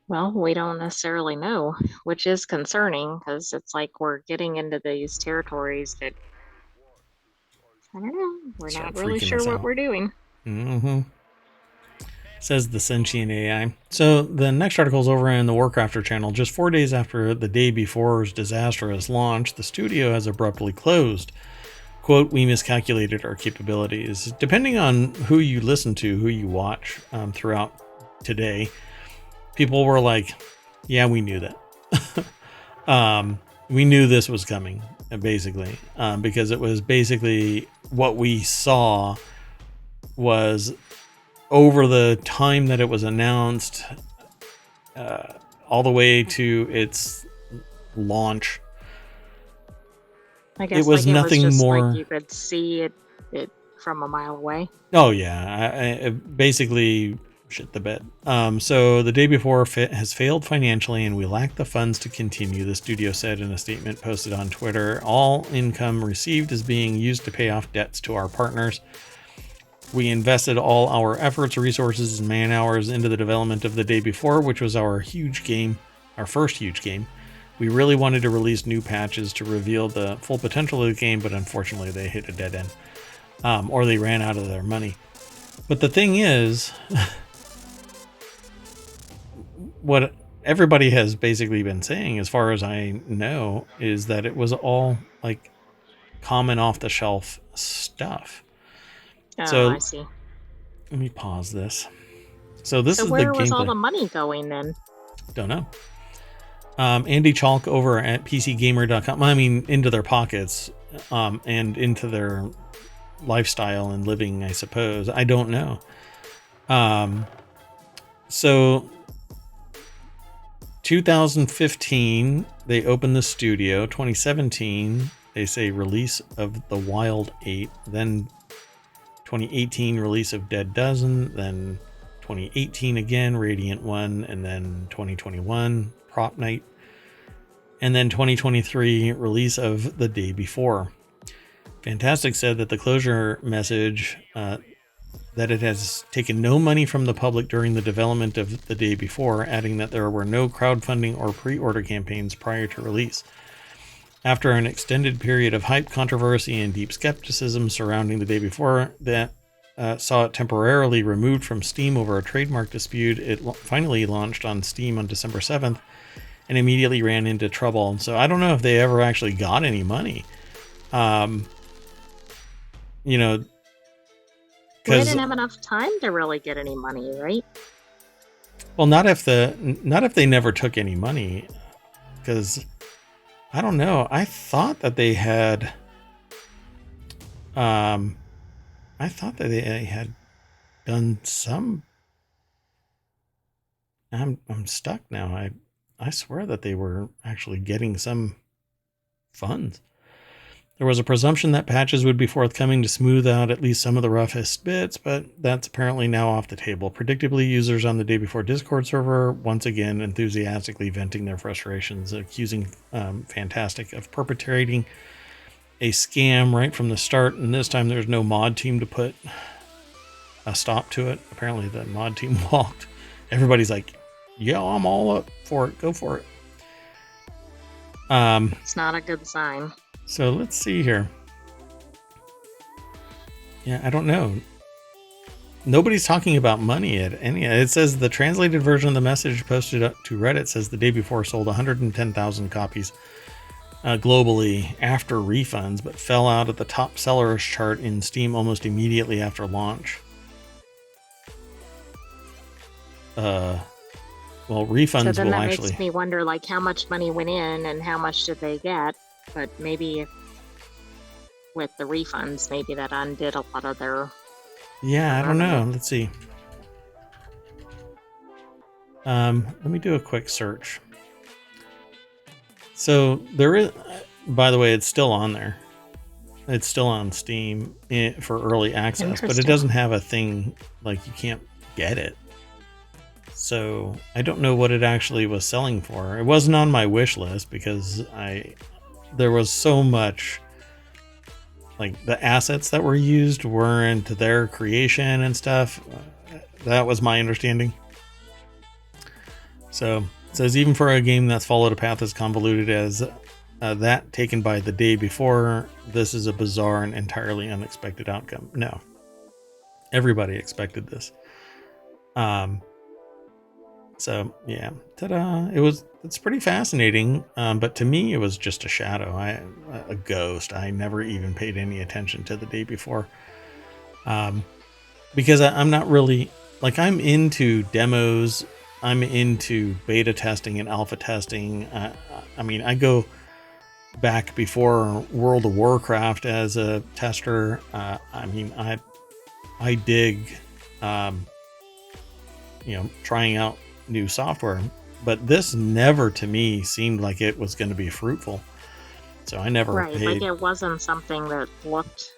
Well, we don't necessarily know, which is concerning because it's like we're getting into these territories that, I don't know, we're not really sure what we're doing. Mm-hmm. says the sentient AI. So the next article is over in the Warcrafter channel. Just 4 days after the day before's disastrous launch, the studio has abruptly closed. Quote, we miscalculated our capabilities. Depending on who you listen to, who you watch throughout today, people were like, yeah, we knew that. We knew this was coming, basically, because it was basically what we saw was over the time that it was announced, all the way to its launch. I guess It was like nothing it was just more. like you could see it from a mile away. Oh yeah, I basically shit the bed. So the day before has failed financially, and we lack the funds to continue. The studio said in a statement posted on Twitter. All income received is being used to pay off debts to our partners. We invested all our efforts, resources, and man hours into the development of the day before, which was our huge game, our first huge game. We really wanted to release new patches to reveal the full potential of the game, but unfortunately they hit a dead end. Or they ran out of their money. But the thing is, what everybody has basically been saying, as far as I know, is that it was all like common off-the-shelf stuff. Oh, So I see. let me pause this. So this is the where was all gameplay. the money going then? Don't know. Andy Chalk over at PCGamer.com. I mean, into their pockets, and into their lifestyle and living, I suppose. I don't know. So 2015, they opened the studio. 2017, they say release of The Wild 8. Then 2018, release of Dead Dozen. Then 2018 again, Radiant 1. And then 2021, Prop Night. And then 2023, release of The Day Before. Fantastic said that the closure message, that it has taken no money from the public during the development of The Day Before, adding that there were no crowdfunding or pre-order campaigns prior to release. After an extended period of hype, controversy, and deep skepticism surrounding The Day Before that saw it temporarily removed from Steam over a trademark dispute, it finally launched on Steam on December 7th and immediately ran into trouble. So I don't know if they ever actually got any money. You know, They didn't have enough time to really get any money, right? well, not if they never took any money, because I don't know. I thought that they had, I thought that they had done some. I'm stuck now. I swear that they were actually getting some funds. There was a presumption that patches would be forthcoming to smooth out at least some of the roughest bits, but that's apparently now off the table. Predictably, users on the Day Before Discord server once again enthusiastically venting their frustrations, accusing Fantastic of perpetrating a scam right from the start, and this time there's no mod team to put a stop to it. Apparently the mod team walked. Everybody's like, yeah, I'm all up for it. Go for it. It's not a good sign. So let's see here. Yeah, I don't know. Nobody's talking about money at any. It says the translated version of the message posted up to Reddit says The Day Before sold 110,000 copies globally after refunds, but fell out of the top sellers chart in Steam almost immediately after launch. Well, refunds so then will that actually makes me wonder, like, how much money went in and how much did they get? But maybe with the refunds, maybe that undid a lot of their. Yeah, I don't know. Let's see. Let me do a quick search. So there is, by the way, it's still on there. It's still on Steam for early access, but it doesn't have a thing like you can't get it. So I don't know what it actually was selling for. It wasn't on my wish list because there was so much, like the assets that were used weren't their creation and stuff. That was my understanding. So it says even for a game that's followed a path as convoluted as that taken by The Day Before, this is a bizarre and entirely unexpected outcome. No, everybody expected this. Um, so yeah, ta-da! It's pretty fascinating. But to me, it was just a shadow. A ghost. I never even paid any attention to the day before. Because I'm not really like, I'm into demos. I'm into beta testing and alpha testing. I mean, I go back before World of Warcraft as a tester. I mean, I dig, um, trying out new software, but this never to me seemed like it was going to be fruitful. So I never Right, like paid. it wasn't something that looked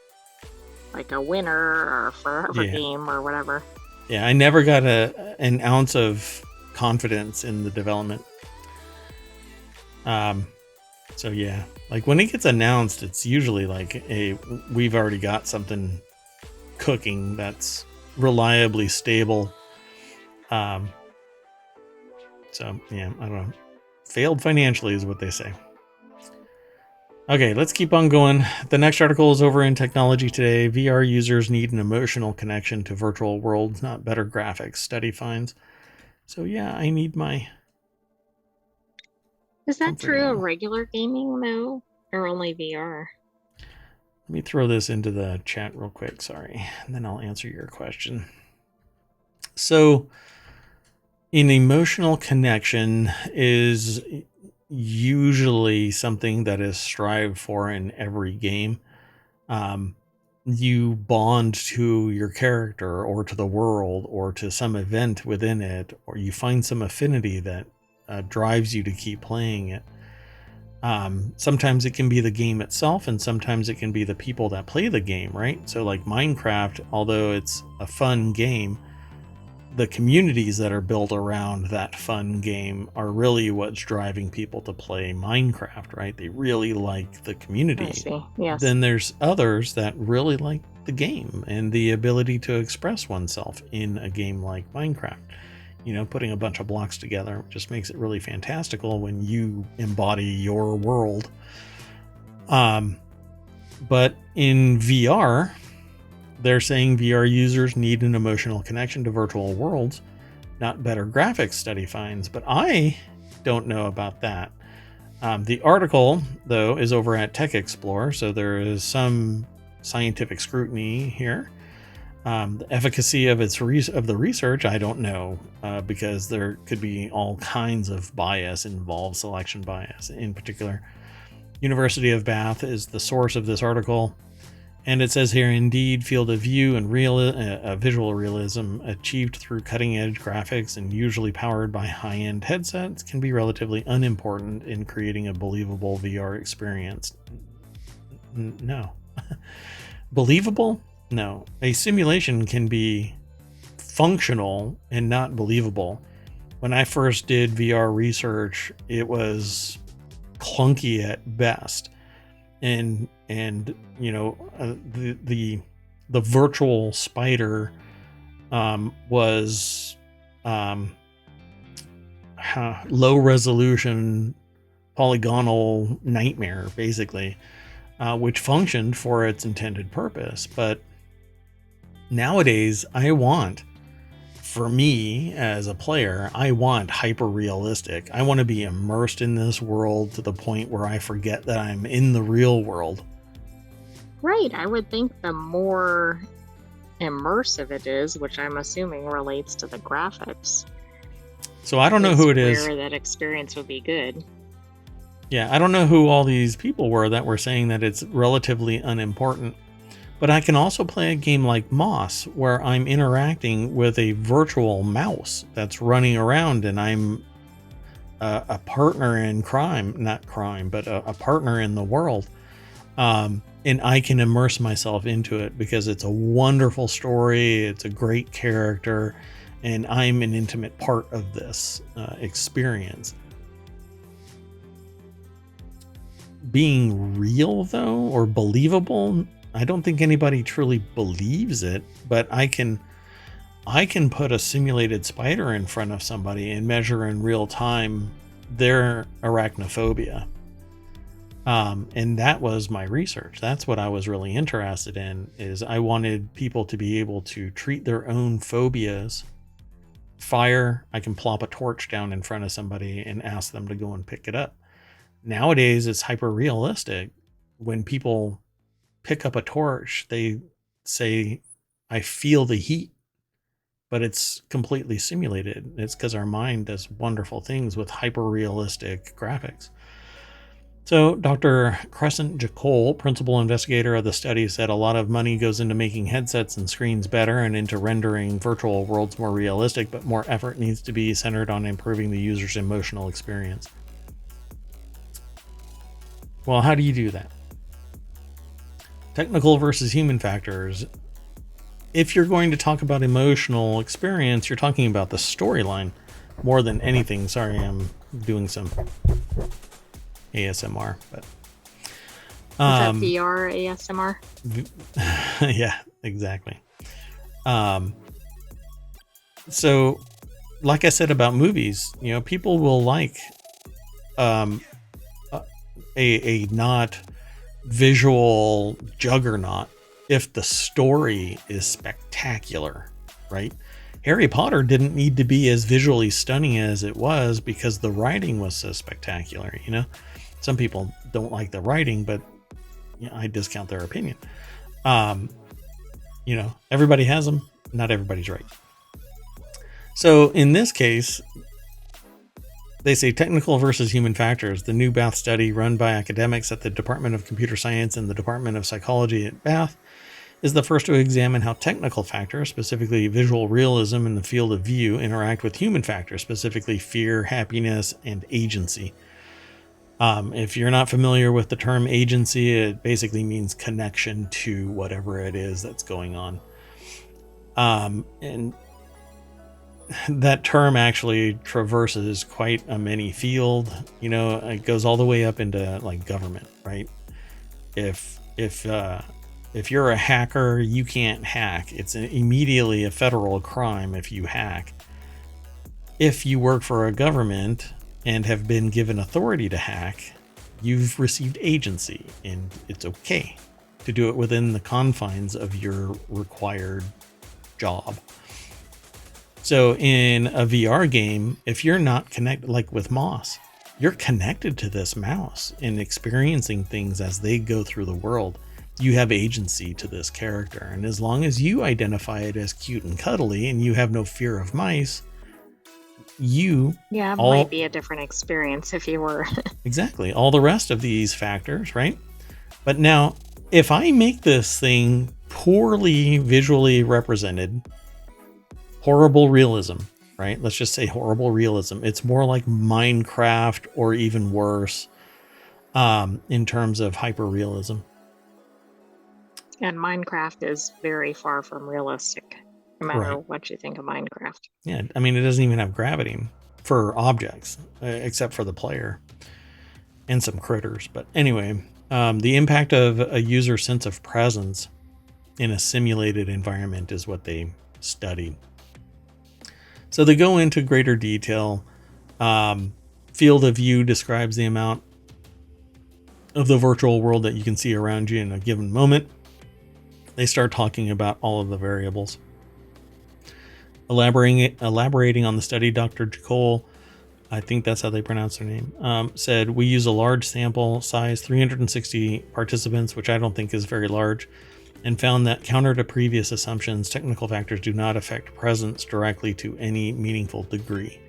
like a winner or a forever Yeah, game or whatever. yeah. I never got an ounce of confidence in the development. Um, so yeah, like when it gets announced, it's usually like we've already got something cooking that's reliably stable. Um, so yeah, I don't know. Failed financially is what they say. Okay, let's keep on going. The next article is over in Technology Today. VR users need an emotional connection to virtual worlds, not better graphics, study finds. So yeah, I need my Is that true of comforting. regular gaming though, or only VR? Let me throw this into the chat real quick, sorry, and then I'll answer your question. So an emotional connection is usually something that is strived for in every game. You bond to your character or to the world or to some event within it, or you find some affinity that drives you to keep playing it. Sometimes it can be the game itself, and sometimes it can be the people that play the game, right? So like Minecraft, although it's a fun game, the communities that are built around that fun game are really what's driving people to play Minecraft, right? They really like the community. I see. Yes. Then there's others that really like the game and the ability to express oneself in a game like Minecraft. Putting a bunch of blocks together just makes it really fantastical when you embody your world. But in VR, they're saying VR users need an emotional connection to virtual worlds, not better graphics, study finds. But I don't know about that. The article, though, is over at Tech Explorer, so there is some scientific scrutiny here. The efficacy of the research, I don't know, because there could be all kinds of bias involved, selection bias in particular. University of Bath is the source of this article. And it says here, indeed, field of view and visual realism achieved through cutting-edge graphics and usually powered by high-end headsets can be relatively unimportant in creating a believable VR experience. No. Believable? No. A simulation can be functional and not believable. When I first did VR research, it was clunky at best. And the virtual spider was low resolution polygonal nightmare, basically, which functioned for its intended purpose. But nowadays, for me as a player, I want hyper realistic. I want to be immersed in this world to the point where I forget that I'm in the real world. Right. I would think the more immersive it is, which I'm assuming relates to the graphics. So I don't know who it is. Where that experience would be good. Yeah, I don't know who all these people were that were saying that it's relatively unimportant. But I can also play a game like Moss, where I'm interacting with a virtual mouse that's running around, and I'm a partner in crime, not crime, but a partner in the world. And I can immerse myself into it because it's a wonderful story. It's a great character, and I'm an intimate part of this experience. Being real, though, or believable, I don't think anybody truly believes it, but I can put a simulated spider in front of somebody and measure in real time their arachnophobia. And that was my research. That's what I was really interested in, is I wanted people to be able to treat their own phobias Fire, I can plop a torch down in front of somebody and ask them to go and pick it up. Nowadays, it's hyper realistic. When people pick up a torch, they say, I feel the heat, but it's completely simulated. It's because our mind does wonderful things with hyper realistic graphics. So Dr. Crescent Jacole, principal investigator of the study, said a lot of money goes into making headsets and screens better and into rendering virtual worlds more realistic, but more effort needs to be centered on improving the user's emotional experience. Well, how do you do that? Technical versus human factors. If you're going to talk about emotional experience, you're talking about the storyline more than anything. Sorry, I'm doing some ASMR, but is that VR ASMR? Yeah, exactly. So like I said about movies, you know, people will like a not visual juggernaut if the story is spectacular, right? Harry Potter didn't need to be as visually stunning as it was because the writing was so spectacular, you know? Some people don't like the writing, but you know, I discount their opinion. You know, everybody has them. Not everybody's right. So in this case, they say technical versus human factors. The new Bath study run by academics at the Department of Computer Science and the Department of Psychology at Bath is the first to examine how technical factors, specifically visual realism in the field of view, interact with human factors, specifically fear, happiness, and agency. If you're not familiar with the term agency, it basically means connection to whatever it is that's going on. And that term actually traverses quite a many field. You know, it goes all the way up into like government, right? If you're a hacker, you can't hack. It's immediately a federal crime if you hack. If you work for a government and have been given authority to hack, you've received agency, and it's okay to do it within the confines of your required job. So in a VR game, if you're not connected, like with Moss, you're connected to this mouse and experiencing things as they go through the world. You have agency to this character, and as long as you identify it as cute and cuddly and you have no fear of mice, might be a different experience if you were. Exactly, all the rest of these factors, right? But now, if I make this thing poorly visually represented, horrible realism, right? Let's just say horrible realism. It's more like Minecraft or even worse in terms of hyper realism. And Minecraft is very far from realistic, no matter what you think of Minecraft. Yeah, I mean, it doesn't even have gravity for objects, except for the player and some critters. But anyway, the impact of a user's sense of presence in a simulated environment is what they studied. So they go into greater detail. Field of view describes the amount of the virtual world that you can see around you in a given moment. They start talking about all of the variables. Elaborating on the study, Dr. Jacole, I think that's how they pronounce their name, said, we use a large sample size, 360 participants, which I don't think is very large, and found that counter to previous assumptions, technical factors do not affect presence directly to any meaningful degree.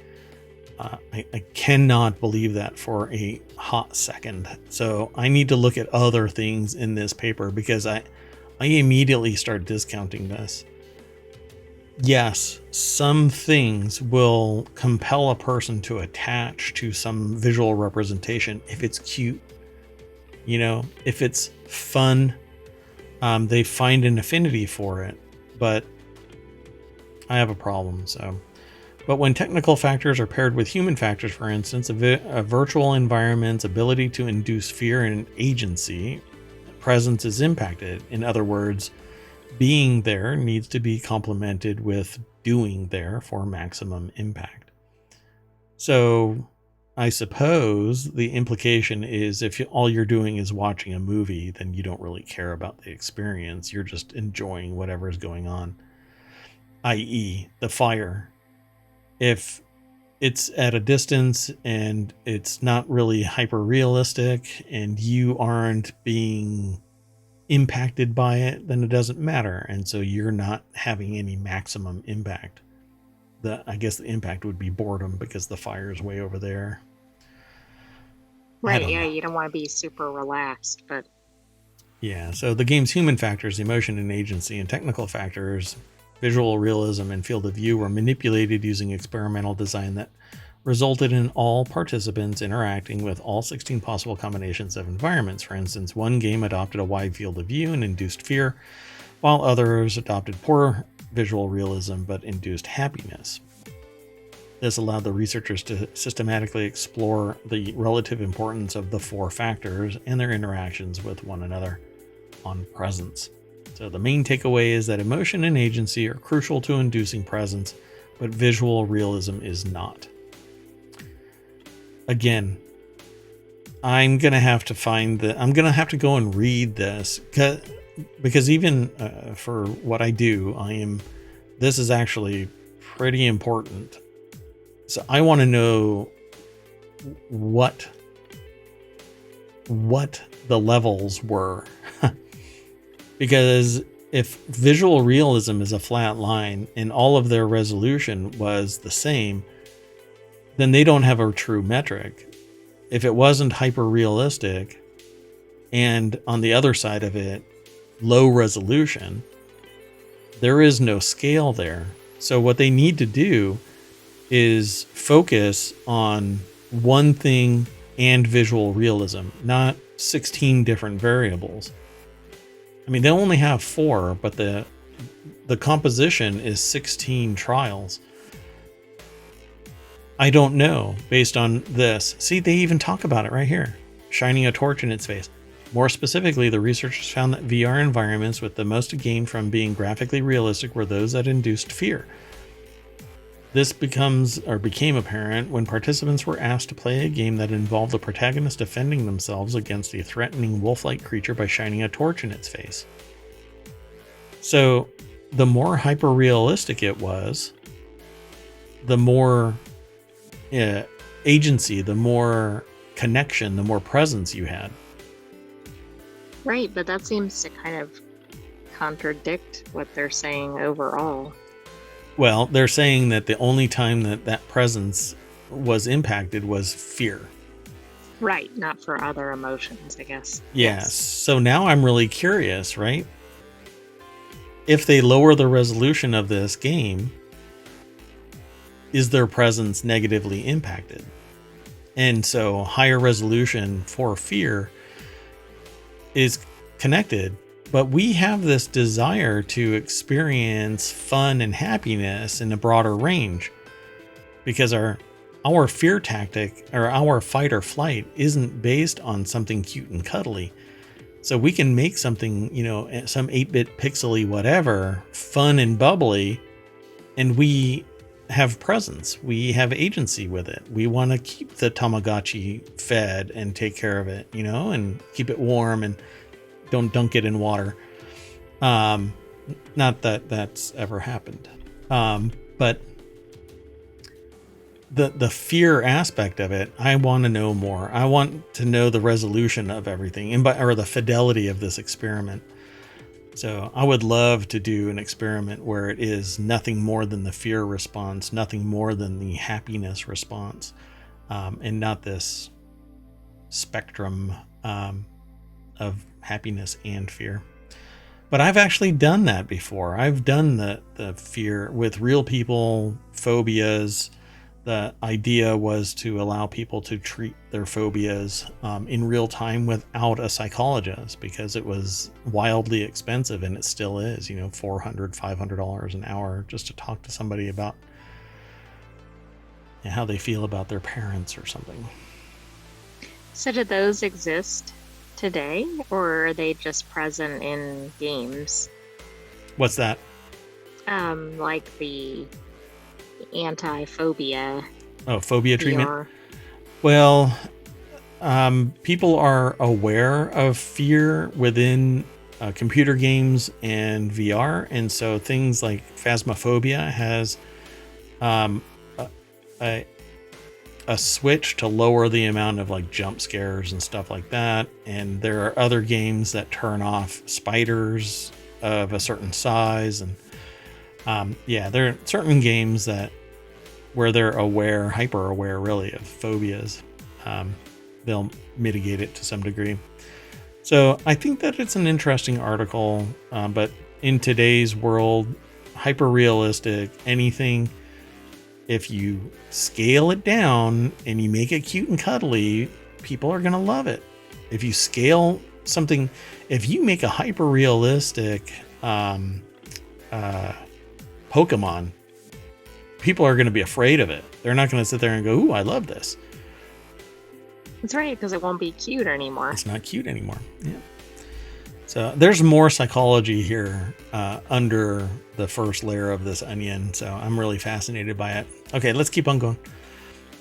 I cannot believe that for a hot second. So I need to look at other things in this paper because I immediately start discounting this. Yes, some things will compel a person to attach to some visual representation if it's cute, you know, if it's fun, they find an affinity for it. But I have a problem. But when technical factors are paired with human factors, for instance, a virtual environment's ability to induce fear and agency, presence is impacted. In other words, being there needs to be complemented with doing there for maximum impact. So I suppose the implication is if all you're doing is watching a movie, then you don't really care about the experience. You're just enjoying whatever is going on, i.e. the fire. if it's at a distance and it's not really hyper realistic and you aren't being impacted by it, then it doesn't matter. And so you're not having any maximum impact. I guess the impact would be boredom because the fire is way over there. Right, yeah, you don't want to be super relaxed, but yeah, so the game's human factors, emotion and agency, and technical factors, visual realism and field of view, were manipulated using experimental design that resulted in all participants interacting with all 16 possible combinations of environments. For instance, one game adopted a wide field of view and induced fear, while others adopted poor visual realism but induced happiness. This allowed the researchers to systematically explore the relative importance of the 4 factors and their interactions with one another on presence. So the main takeaway is that emotion and agency are crucial to inducing presence, but visual realism is not. Again, I'm going to have to go and read this because even for what I do, this is actually pretty important. So I want to know what the levels were. Because if visual realism is a flat line and all of their resolution was the same, then they don't have a true metric. If it wasn't hyper realistic and on the other side of it, low resolution, there is no scale there. So what they need to do is focus on one thing and visual realism, not 16 different variables. I mean, they only have 4, but the composition is 16 trials. I don't know based on this. See, they even talk about it right here, shining a torch in its face. More specifically, the researchers found that VR environments with the most gain from being graphically realistic were those that induced fear. This became apparent when participants were asked to play a game that involved the protagonist defending themselves against a threatening wolf-like creature by shining a torch in its face. So, the more hyper-realistic it was, the more agency, the more connection, the more presence you had. right, but that seems to kind of contradict what they're saying overall. Well, they're saying that the only time that presence was impacted was fear. Right, not for other emotions, I guess. Yes. So now I'm really curious, right? If they lower the resolution of this game, is their presence negatively impacted? And so higher resolution for fear is connected. But we have this desire to experience fun and happiness in a broader range because our fear tactic or our fight or flight isn't based on something cute and cuddly. So we can make something, some 8-bit pixely whatever, fun and bubbly, and we have presence. We have agency with it. We want to keep the Tamagotchi fed and take care of it, and keep it warm and don't dunk it in water. Not that that's ever happened. But the fear aspect of it, I want to know more. I want to know the resolution of everything or the fidelity of this experiment. So I would love to do an experiment where it is nothing more than the fear response, nothing more than the happiness response, and not this spectrum of happiness and fear. But I've actually done that before. I've done the fear with real people, phobias. The idea was to allow people to treat their phobias in real time without a psychologist because it was wildly expensive, and it still is, $400, $500 an hour just to talk to somebody about how they feel about their parents or something. So do those exist today, or are they just present in games? What's that? Like the anti-phobia. Oh, phobia treatment? VR. Well, people are aware of fear within computer games and VR, and so things like Phasmophobia has a switch to lower the amount of like jump scares and stuff like that. And there are other games that turn off spiders of a certain size. And yeah, there are certain games that where they're aware, hyper aware really of phobias. They'll mitigate it to some degree. So I think that it's an interesting article, but in today's world, hyper realistic, anything, if you scale it down and you make it cute and cuddly, people are going to love it. If you scale something, if you make a hyper realistic Pokemon, people are going to be afraid of it. They're not going to sit there and go, ooh, I love this. That's right, because it won't be cute anymore. It's not cute anymore. Yeah. So there's more psychology here under the first layer of this onion. So I'm really fascinated by it. Okay, let's keep on going.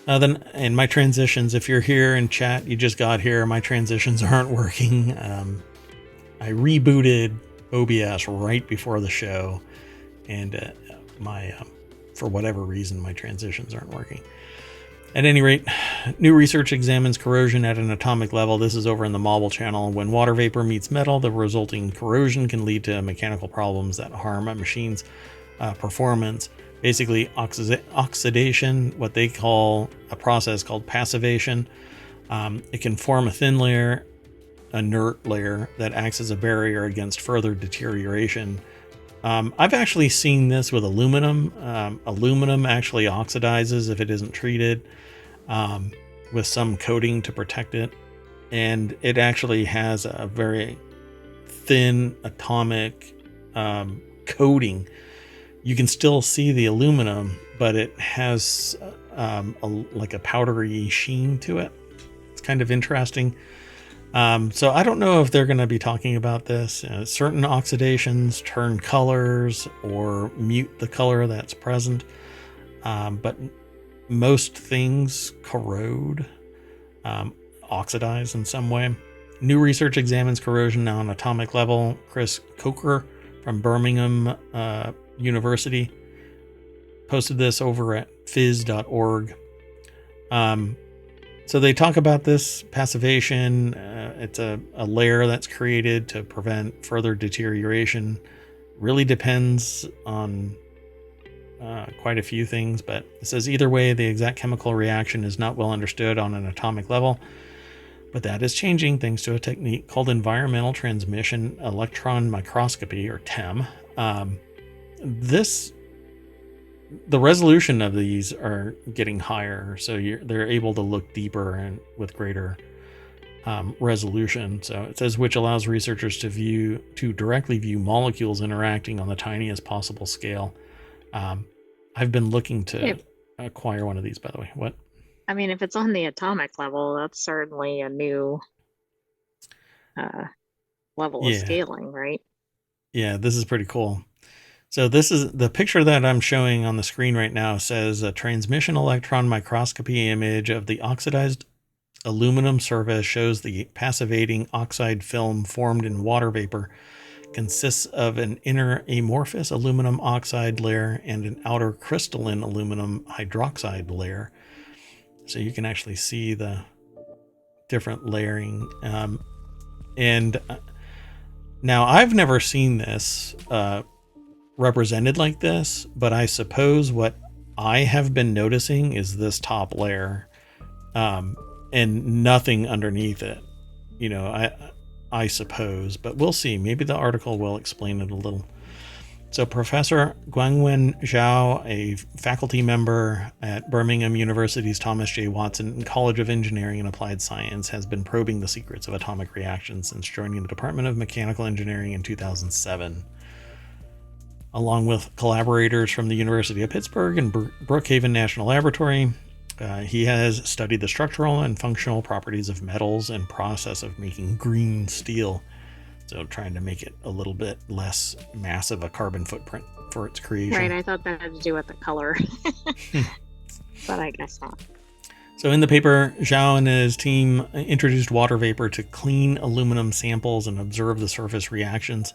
Then in my transitions, if you're here in chat, you just got here, my transitions aren't working. I rebooted OBS right before the show, and for whatever reason, my transitions aren't working. At any rate, new research examines corrosion at an atomic level. This is over in the Marble channel. When water vapor meets metal, the resulting corrosion can lead to mechanical problems that harm a machine's performance. Basically, oxidation, what they call a process called passivation. It can form a thin layer, inert layer, that acts as a barrier against further deterioration. I've actually seen this with aluminum. Aluminum actually oxidizes if it isn't treated with some coating to protect it. And it actually has a very thin atomic coating. You can still see the aluminum, but it has like a powdery sheen to it. It's kind of interesting. So I don't know if they're going to be talking about this. Certain oxidations turn colors or mute the color that's present. But most things corrode, oxidize in some way. New research examines corrosion on an atomic level. Chris Coker from Birmingham University posted this over at phys.org. So they talk about this passivation. It's a layer that's created to prevent further deterioration. Really depends on quite a few things, but it says either way, the exact chemical reaction is not well understood on an atomic level, but that is changing thanks to a technique called environmental transmission electron microscopy, or TEM. The resolution of these are getting higher, so they're able to look deeper and with greater resolution. So it says, which allows researchers to directly view molecules interacting on the tiniest possible scale. I've been looking to acquire one of these, by the way. What? I mean, if it's on the atomic level, that's certainly a new level of scaling, right? Yeah, this is pretty cool. So this is the picture that I'm showing on the screen right now. Says a transmission electron microscopy image of the oxidized aluminum surface shows the passivating oxide film formed in water vapor consists of an inner amorphous aluminum oxide layer and an outer crystalline aluminum hydroxide layer. So you can actually see the different layering. And now I've never seen this represented like this, but I suppose what I have been noticing is this top layer and nothing underneath it. You know, I suppose, but we'll see. Maybe the article will explain it a little. So Professor Guangwen Zhao, a faculty member at Birmingham University's Thomas J. Watson College of Engineering and Applied Science, has been probing the secrets of atomic reactions since joining the Department of Mechanical Engineering in 2007. Along with collaborators from the University of Pittsburgh and Brookhaven National Laboratory, he has studied the structural and functional properties of metals and process of making green steel. So trying to make it a little bit less massive a carbon footprint for its creation. Right, I thought that had to do with the color, but I guess not. So in the paper, Zhao and his team introduced water vapor to clean aluminum samples and observe the surface reactions.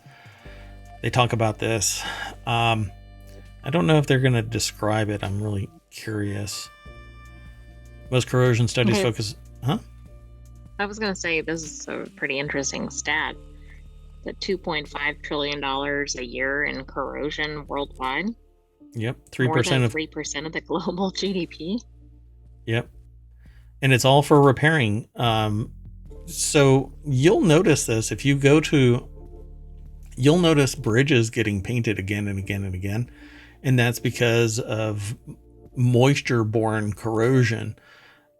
They talk about this. I don't know if they're going to describe it. I'm really curious. Most corrosion studies Okay. focus. Huh? I was gonna say this is a pretty interesting stat. The $2.5 trillion a year in corrosion worldwide, Yep. more than 3% of. 3% of the global GDP. Yep. And it's all for repairing. So you'll notice this if you go to. You'll notice bridges getting painted again and again and again. And that's because of moisture-borne corrosion.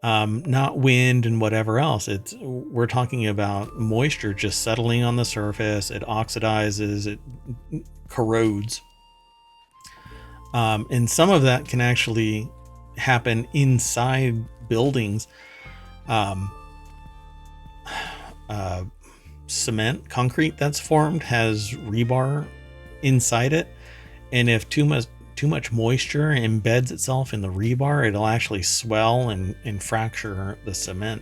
Not wind and whatever else. We're talking about moisture just settling on the surface. It oxidizes, it corrodes, and some of that can actually happen inside buildings. Cement, concrete that's formed has rebar inside it, and if too much moisture embeds itself in the rebar, it'll actually swell and fracture the cement.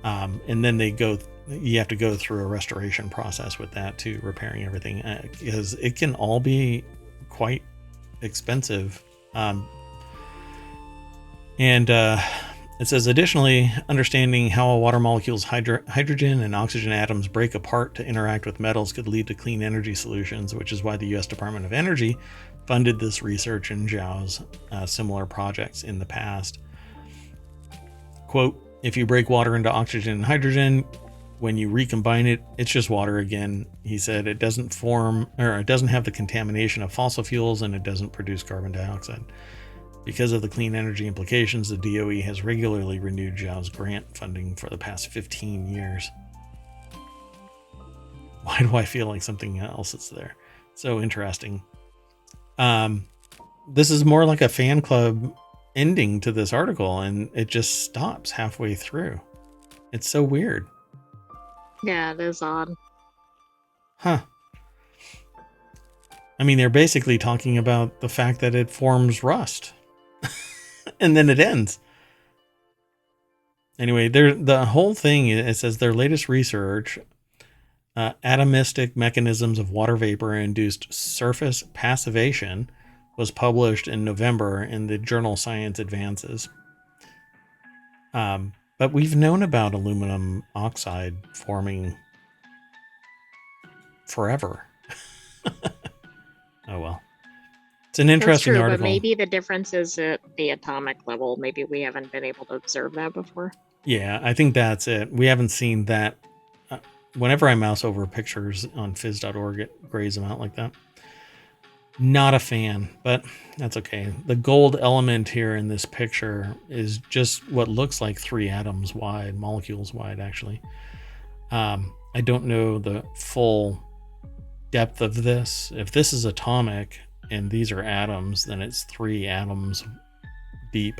And then you have to go through a restoration process with that too, repairing everything, because it can all be quite expensive. It says, additionally, understanding how a water molecule's hydrogen and oxygen atoms break apart to interact with metals could lead to clean energy solutions, which is why the U.S. Department of Energy funded this research in Zhao's similar projects in the past. Quote, if you break water into oxygen and hydrogen, when you recombine it, it's just water again. He said it doesn't have the contamination of fossil fuels, and it doesn't produce carbon dioxide. Because of the clean energy implications, the DOE has regularly renewed Zhao's grant funding for the past 15 years. Why do I feel like something else is there? So interesting. This is more like a fan club ending to this article, and it just stops halfway through. It's so weird. Yeah, it is odd. Huh. I mean, they're basically talking about the fact that it forms rust. And then it ends. Anyway, the whole thing, it says their latest research, atomistic mechanisms of water vapor induced surface passivation, was published in November in the journal Science Advances. But we've known about aluminum oxide forming forever. Oh well. It's an interesting That's true, article. but maybe the difference is at the atomic level. Maybe we haven't been able to observe that before. Yeah, I think that's it. We haven't seen that. Whenever I mouse over pictures on phys.org, it grays them out like that. Not a fan, but that's okay. The gold element here in this picture is just what looks like 3 atoms wide, molecules wide, actually. I don't know the full depth of this. If this is atomic and these are atoms, then it's 3 atoms deep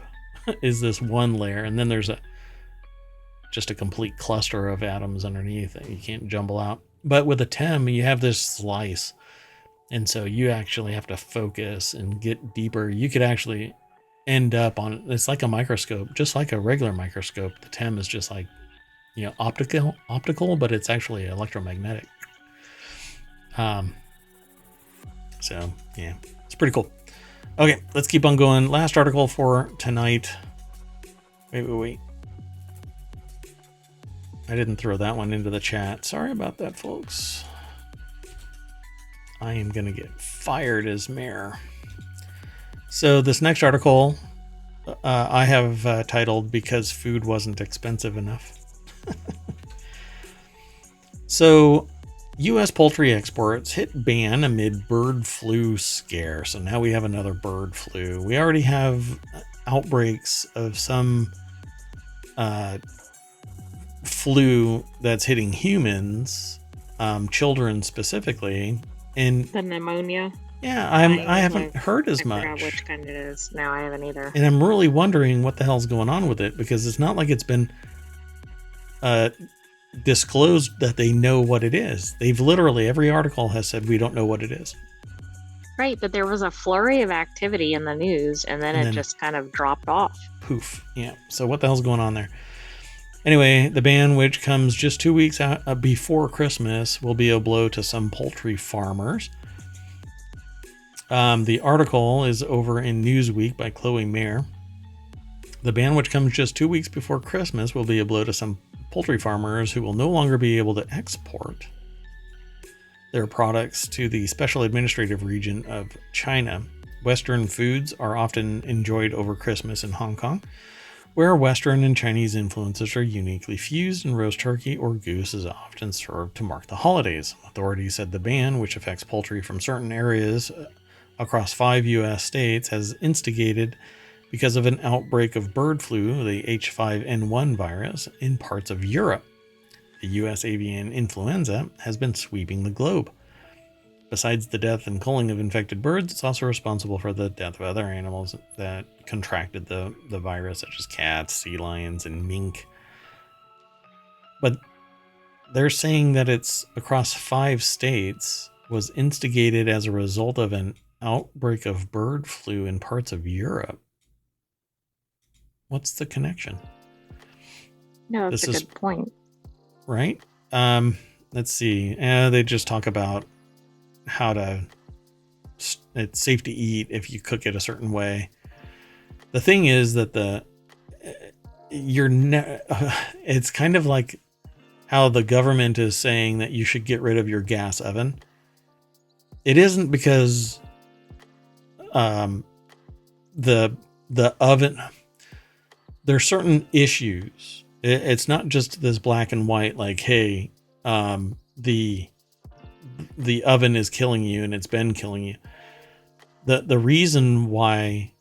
is this one layer, and then there's just a complete cluster of atoms underneath that you can't jumble out. But with a TEM, you have this slice, and so you actually have to focus and get deeper. You could actually end up on, it's like a microscope, just like a regular microscope. The TEM is just like, optical, but it's actually electromagnetic. So yeah, it's pretty cool. Okay, let's keep on going. Last article for tonight. Wait. I didn't throw that one into the chat. Sorry about that, folks. I am going to get fired as mayor. So this next article I have titled Because Food Wasn't Expensive Enough. So U.S. poultry exports hit ban amid bird flu scare. So now we have another bird flu. We already have outbreaks of some flu that's hitting humans, children specifically, and the pneumonia. Yeah, I haven't heard as much. I forgot which kind it is. No, I haven't either. And I'm really wondering what the hell's going on with it, because it's not like it's been disclosed that they know what it is. They've literally, every article has said we don't know what it is. Right, but there was a flurry of activity in the news, and then it just kind of dropped off. Poof. Yeah. So what the hell's going on there? Anyway, the ban, which comes just 2 weeks before Christmas, will be a blow to some poultry farmers. The article is over in Newsweek by Chloe Mayer. The ban, which comes just 2 weeks before Christmas, will be a blow to some poultry farmers who will no longer be able to export their products to the Special Administrative Region of China. Western foods are often enjoyed over Christmas in Hong Kong, where Western and Chinese influences are uniquely fused, and roast turkey or goose is often served to mark the holidays. Authorities said the ban, which affects poultry from certain areas across 5 U.S. states, has instigated because of an outbreak of bird flu, the H5N1 virus, in parts of Europe. The U.S. avian influenza has been sweeping the globe. Besides the death and culling of infected birds, it's also responsible for the death of other animals that contracted the virus, such as cats, sea lions, and mink. But they're saying that it's across 5 states, was instigated as a result of an outbreak of bird flu in parts of Europe. What's the connection? No, that's a good point. Right? Let's see. They just talk about how it's safe to eat if you cook it a certain way. The thing is that it's kind of like how the government is saying that you should get rid of your gas oven. It isn't because the oven, there's certain issues. It's not just this black and white, like, hey, the oven is killing you and it's been killing you. The reason why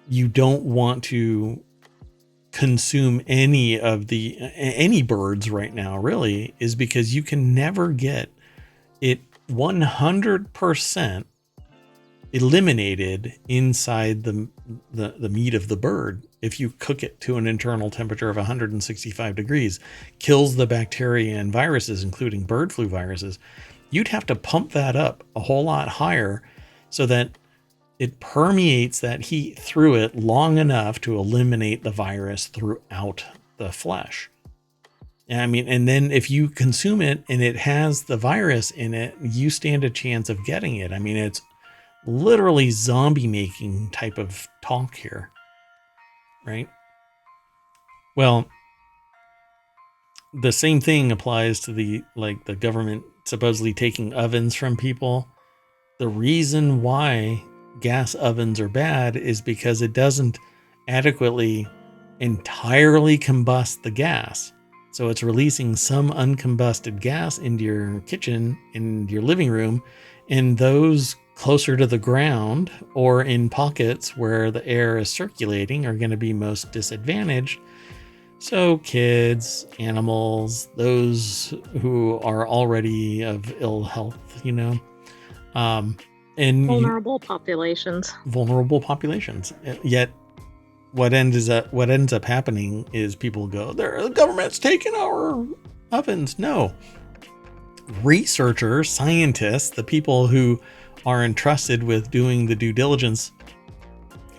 you don't want to consume any birds right now really is because you can never get it 100% eliminated inside the meat of the bird. If you cook it to an internal temperature of 165 degrees, kills the bacteria and viruses, including bird flu viruses. You'd have to pump that up a whole lot higher so that it permeates that heat through it long enough to eliminate the virus throughout the flesh. I mean, and then if you consume it and it has the virus in it, you stand a chance of getting it. I mean, it's literally zombie making type of talk here, right? Well, the same thing applies to the government supposedly taking ovens from people. The reason why gas ovens are bad is because it doesn't adequately entirely combust the gas. So it's releasing some uncombusted gas into your kitchen, in your living room, and those closer to the ground or in pockets where the air is circulating are going to be most disadvantaged. So kids, animals, those who are already of ill health, and vulnerable populations. Yet what ends up happening is people go, the government's taking our ovens. No. Researchers, scientists, the people who are entrusted with doing the due diligence,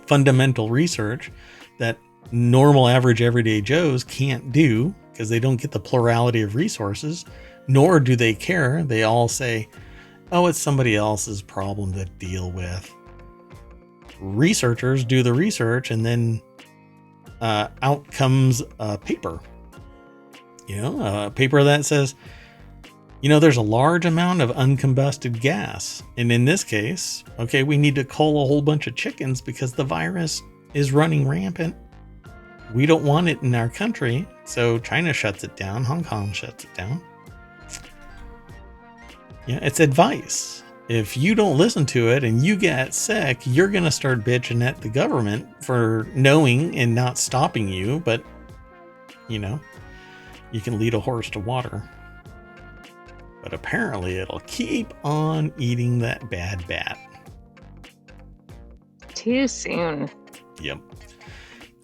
fundamental research that normal, average, everyday Joes can't do because they don't get the plurality of resources, nor do they care. They all say, oh, it's somebody else's problem to deal with. Researchers do the research, and then out comes a paper. A paper that says, there's a large amount of uncombusted gas. And in this case, okay, we need to cull a whole bunch of chickens because the virus is running rampant. We don't want it in our country. So China shuts it down. Hong Kong shuts it down. Yeah, it's advice. If you don't listen to it and you get sick, you're going to start bitching at the government for knowing and not stopping you. But, you can lead a horse to water. But apparently it'll keep on eating that bad bat. Too soon. Yep.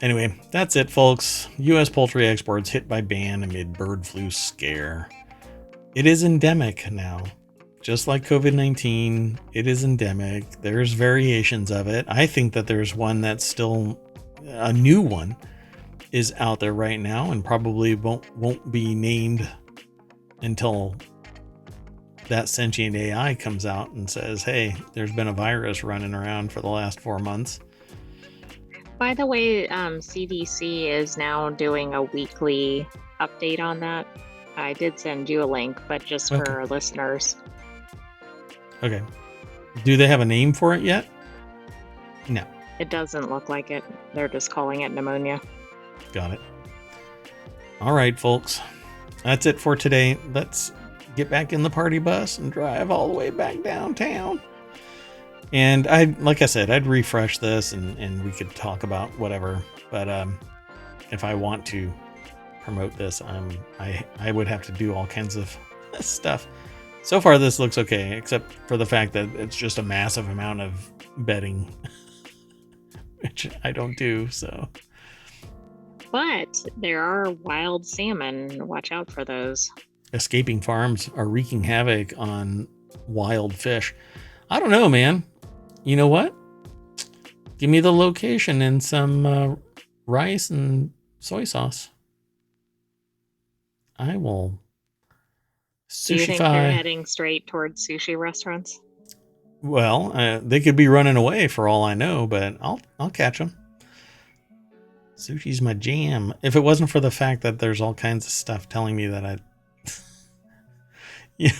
Anyway, that's it, folks. U.S. poultry exports hit by ban amid bird flu scare. It is endemic now. Just like COVID-19, it is endemic. There's variations of it. I think that there's one that's still a new one is out there right now and probably won't be named until that sentient AI comes out and says, hey, there's been a virus running around for the last 4 months. By the way, CDC is now doing a weekly update on that. I did send you a link, but just for Okay. our listeners. Okay. Do they have a name for it yet? No. It doesn't look like it. They're just calling it pneumonia. Got it. All right, folks. That's it for today. Let's get back in the party bus and drive all the way back downtown. And like I said, I'd refresh this and we could talk about whatever. But if I want to promote this, I would have to do all kinds of stuff. So far, this looks okay, except for the fact that it's just a massive amount of bedding, which I don't do. So, but there are wild salmon. Watch out for those. escaping farms are wreaking havoc on wild fish. I don't know, man. You know what? Give me the location and some rice and soy sauce. I will Do you think they're sushify. heading straight towards sushi restaurants? Well, they could be running away for all I know, but I'll catch them. Sushi's my jam. If it wasn't for the fact that there's all kinds of stuff telling me that you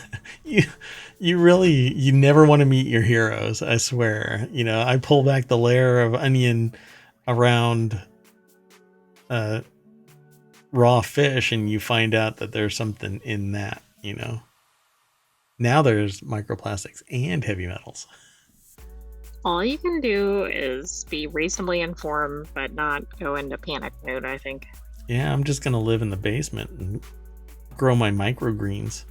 never want to meet your heroes, I swear. You know, I pull back the layer of onion around raw fish and you find out that there's something in that, you know. Now there's microplastics and heavy metals. All you can do is be reasonably informed, but not go into panic mode, I think. Yeah, I'm just going to live in the basement and grow my microgreens.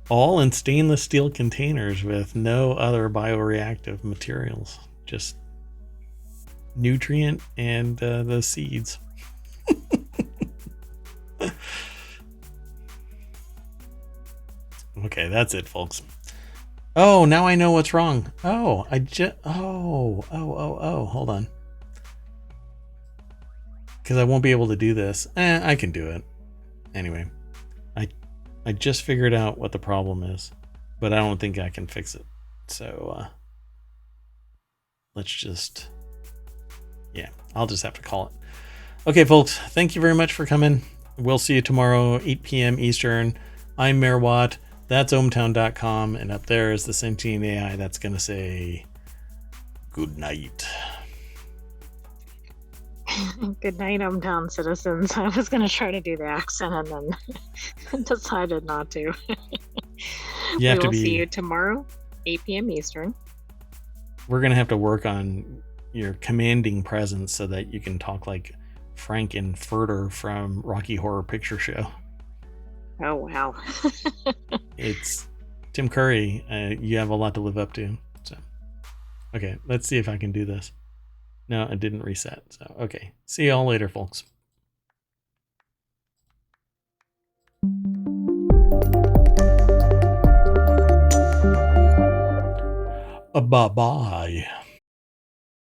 All in stainless steel containers with no other bioreactive materials. Just nutrient and the seeds. Okay, that's it, folks. Oh, now I know what's wrong. Oh, hold on. Because I won't be able to do this. I can do it. Anyway, I just figured out what the problem is, but I don't think I can fix it. So, let's just, yeah, I'll just have to call it. Okay, folks, thank you very much for coming. We'll see you tomorrow, 8 p.m. Eastern. I'm Mayor Watt. That's ohmTown.com, and up there is the sentient AI that's going to say good night. Good night, ohmTown citizens. I was going to try to do the accent and then decided not to. We will see you tomorrow, 8 p.m. Eastern. We're going to have to work on your commanding presence so that you can talk like Frank-N-Furter from Rocky Horror Picture Show. Oh, wow. It's Tim Curry. You have a lot to live up to. So, okay, let's see if I can do this. No, it didn't reset. So, okay. See y'all later, folks. Bye-bye.